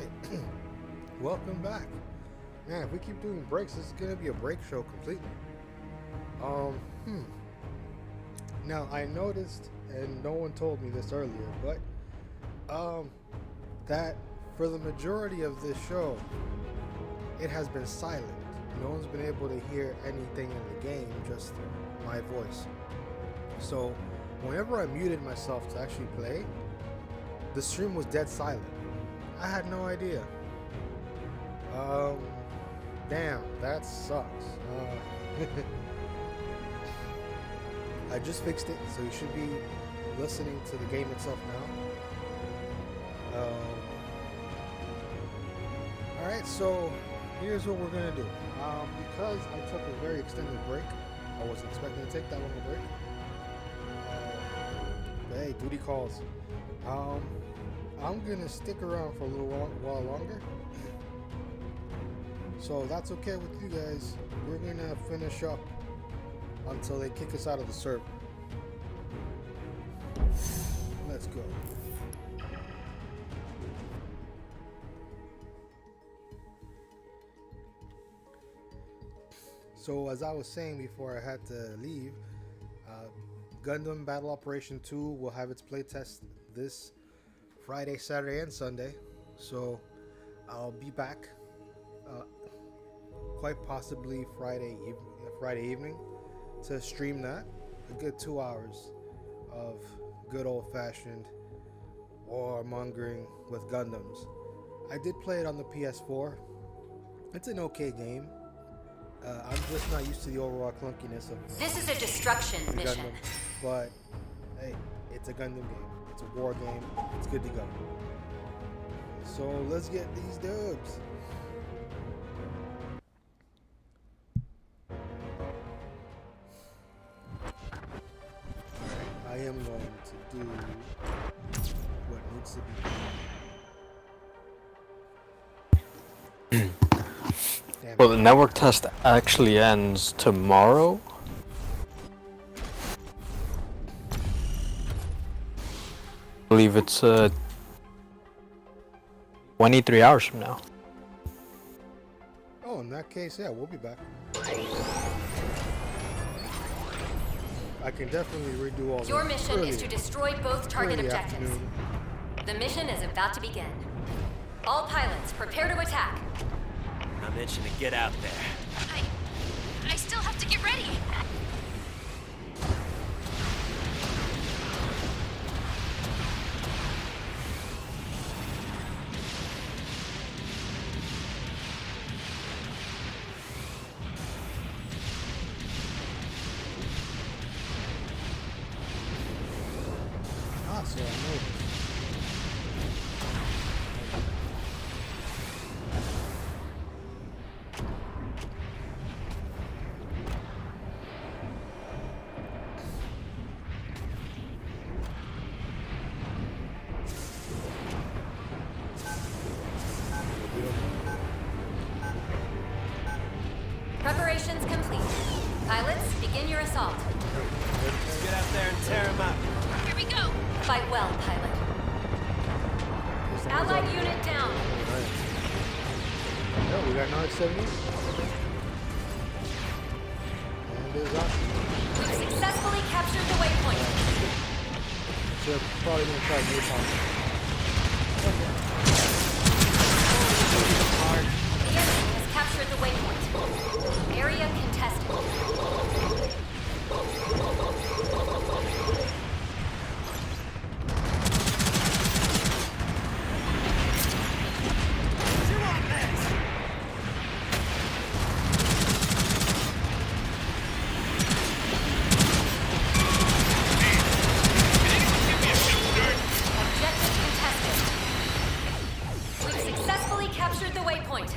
Alright. Welcome back. Man, if we keep doing breaks, this is gonna be a break show completely. Now I noticed, and no one told me this earlier, but that for the majority of this show, it has been silent. No one's been able to hear anything in the game, just my voice. So whenever I muted myself to actually play, the stream was dead silent. I had no idea. Damn, that sucks. I just fixed it, so you should be listening to the game itself now. Alright, so here's what we're gonna do. Because I took a very extended break, I wasn't expecting to take that long a break. But hey, duty calls. I'm gonna stick around for a little while longer. So that's okay with you guys. We're gonna finish up until they kick us out of the server. Let's go. So as I was saying before I had to leave, Gundam Battle Operation 2 will have its playtest this Friday, Saturday, and Sunday. So I'll be back quite possibly Friday evening to stream that. A good 2 hours of good old-fashioned warmongering with Gundams. I did play it on the PS4. It's an okay game. I'm just not used to the overall clunkiness of This is a destruction mission. Gundam, but hey, it's a Gundam game. It's a war game. It's good to go. So let's get these dubs. I am going to do what needs to be done. Damn Well, it. the network test actually ends tomorrow. I believe it's 23 hours from now. Oh, in that case, yeah, we'll be back. I can definitely redo all Your this mission is to destroy both target early objectives. afternoon. The mission is about to begin. All pilots, prepare to attack. I'm itching to get out there. I still have to get ready. Ah, so I know this. Preparations complete. Pilots, begin your assault. Let's get out there and tear him up. Here we go. Fight well, pilot. Allied unit down. Alright. Yeah, we got another 70. And there's option. We've successfully captured the waypoint. So probably gonna try to napalm. The enemy has captured the waypoint. Area contested. Objective contested. We've successfully captured the waypoint.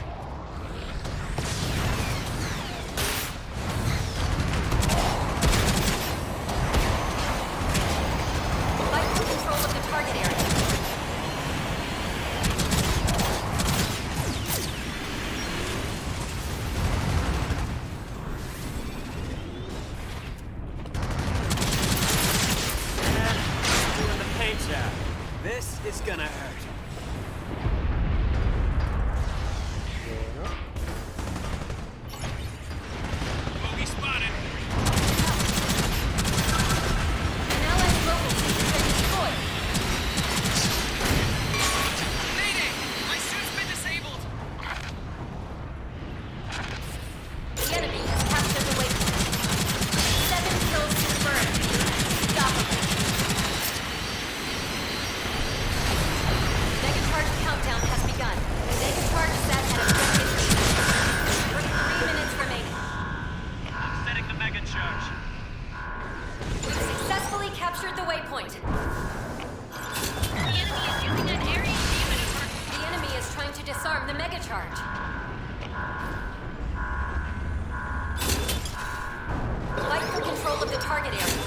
target area.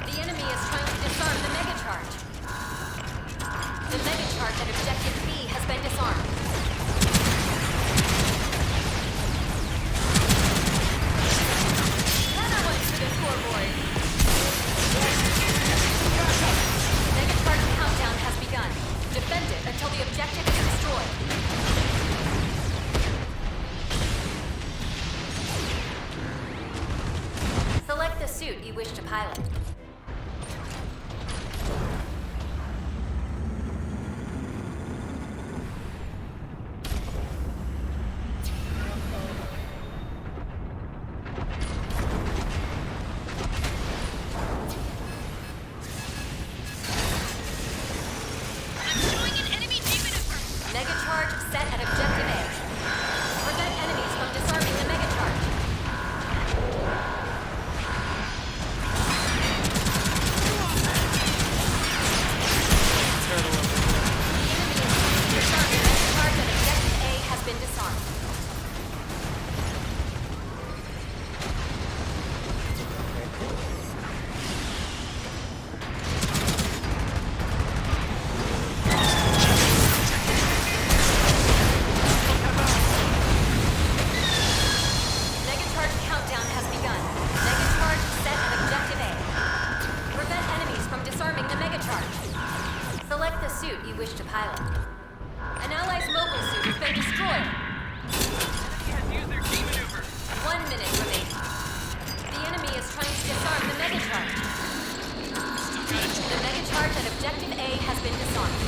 The enemy is trying to disarm the mega charge. The mega charge at objective B has been disarmed. Another one for the scoreboard. Mega charge countdown has begun. Defend it until the objective is destroyed. Select the suit you wish to pilot. I'm showing an enemy demaneuver. Mega charge set at objective A. Prevent enemies from disarming the mega charge. Turtle over The enemy is trying to disarm the mega charge at objective A has been disarmed. Mega charge countdown has begun. Mega charge set at objective A. Prevent enemies from disarming the mega charge. Select the suit you wish to pilot. An ally's mobile suit has been destroyed. Use their demaneuver. 1 minute remaining. The enemy is trying to disarm the mega charge. The mega charge at objective A has been disarmed.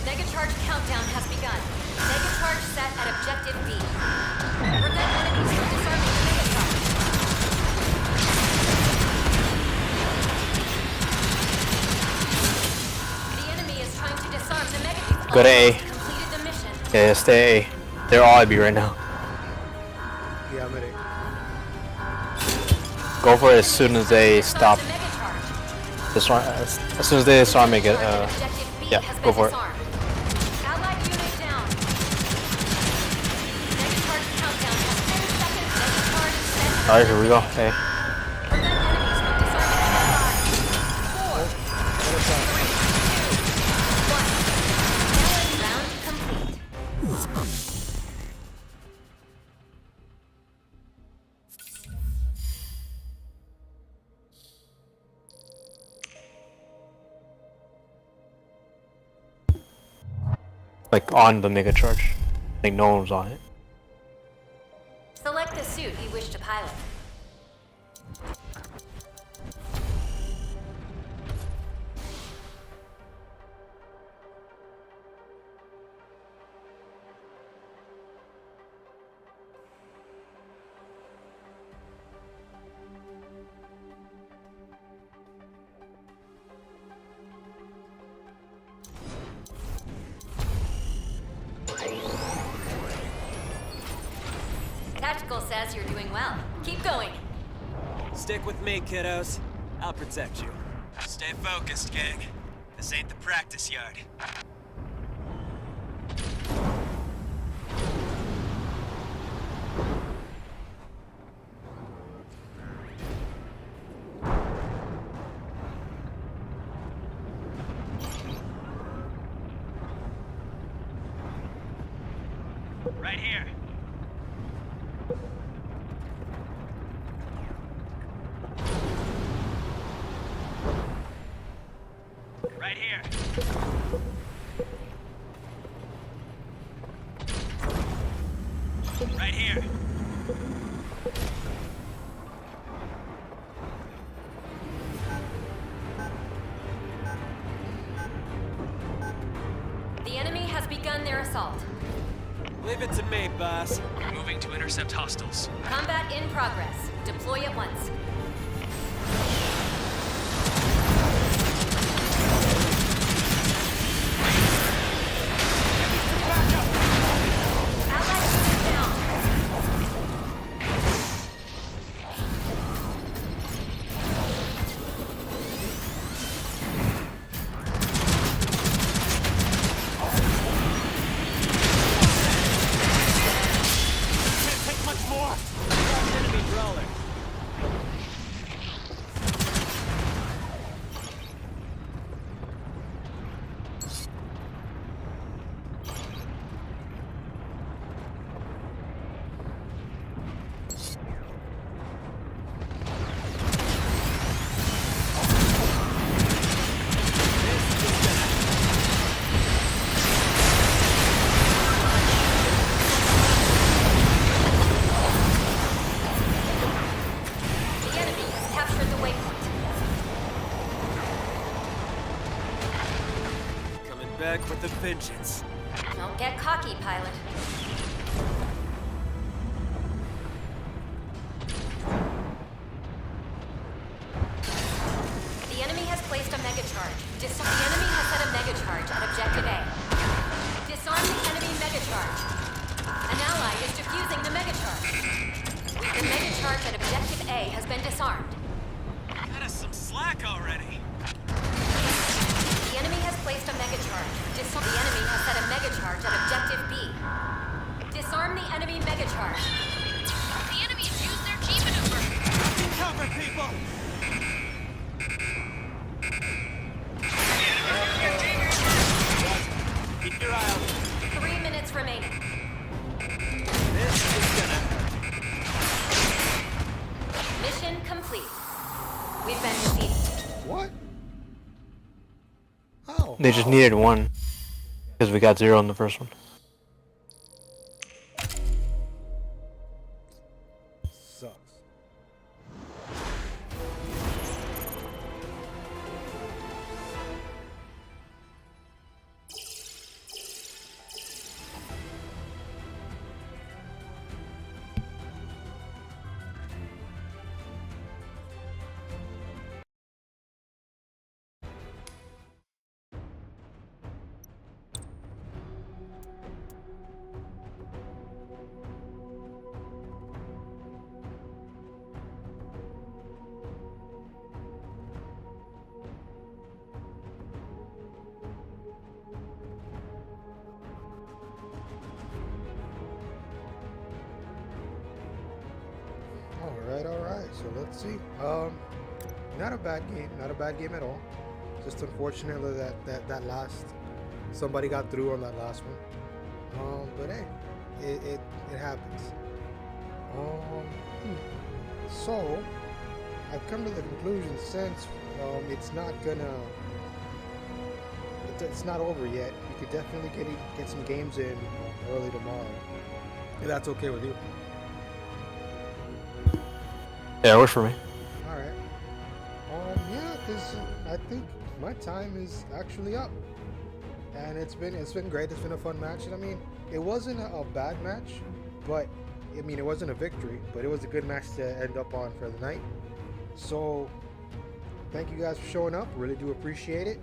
Mega charge countdown has begun. Mega charge set at objective B. Prevent enemies from disarming the mega charge. The enemy is trying to disarm the mega. Go to A. Completed the mission. Yeah, stay A. They're all AB right now. Yeah, I'm at it. Go for it as soon as they stop. The mega charge. Disarm, as soon as they disarm it, get, Objective B yeah, has go been for it. disarmed. Allied unit down. Mega charge countdown has 10 seconds. Mega charge set. Alright, here we go. Hey. Prevent enemies from disarming the mega charge. 4, 3, 2, 1. Round complete. Like on the mega charge. Like no one was on it. Select the suit you wish to pilot. Tactical says you're doing well. Keep going. Stick with me, kiddos. I'll protect you. Stay focused, gang. This ain't the practice yard. Right here. Right here. Right here. The enemy has begun their assault. Leave it to me, boss. Moving to intercept hostiles. Combat in progress. Deploy at once. Allied unit down. with a vengeance. Don't get cocky, pilot. The enemy has placed a megacharge. The enemy has set a megacharge at objective A. Disarm the enemy megacharge. An ally is defusing the megacharge. The megacharge at objective A has been disarmed. Cut us some slack already. The enemy has placed a megacharge. The enemy has set a megacharge at objective B. Disarm the enemy megacharge. The enemies use their G maneuver. Cover, people! Keep your eye out. 3 minutes remaining. This is gonna Mission complete. We've been defeated. What? Oh. They just needed one. Because we got 0 in the first one. Sucks. Alright, so let's see. Not a bad game at all. Just unfortunately that last somebody got through on that last one. But hey, it happens. So I've come to the conclusion since it's not over yet. You could definitely get some games in early tomorrow. If that's okay with you. Yeah, it works for me. Alright. Yeah, because I think my time is actually up. And it's been great. It's been a fun match. And I mean, it wasn't a bad match, but I mean, it wasn't a victory, but it was a good match to end up on for the night. So thank you guys for showing up. Really do appreciate it.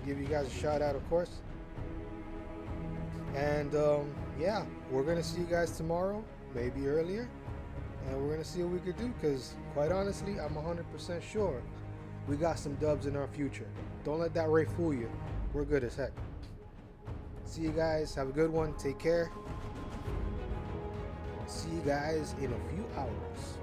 Give you guys a shout out, of course. And yeah, we're gonna see you guys tomorrow, maybe earlier. And we're going to see what we could do, because quite honestly, I'm 100% sure we got some dubs in our future. Don't let that rate fool you. We're good as heck. See you guys. Have a good one. Take care. See you guys in a few hours.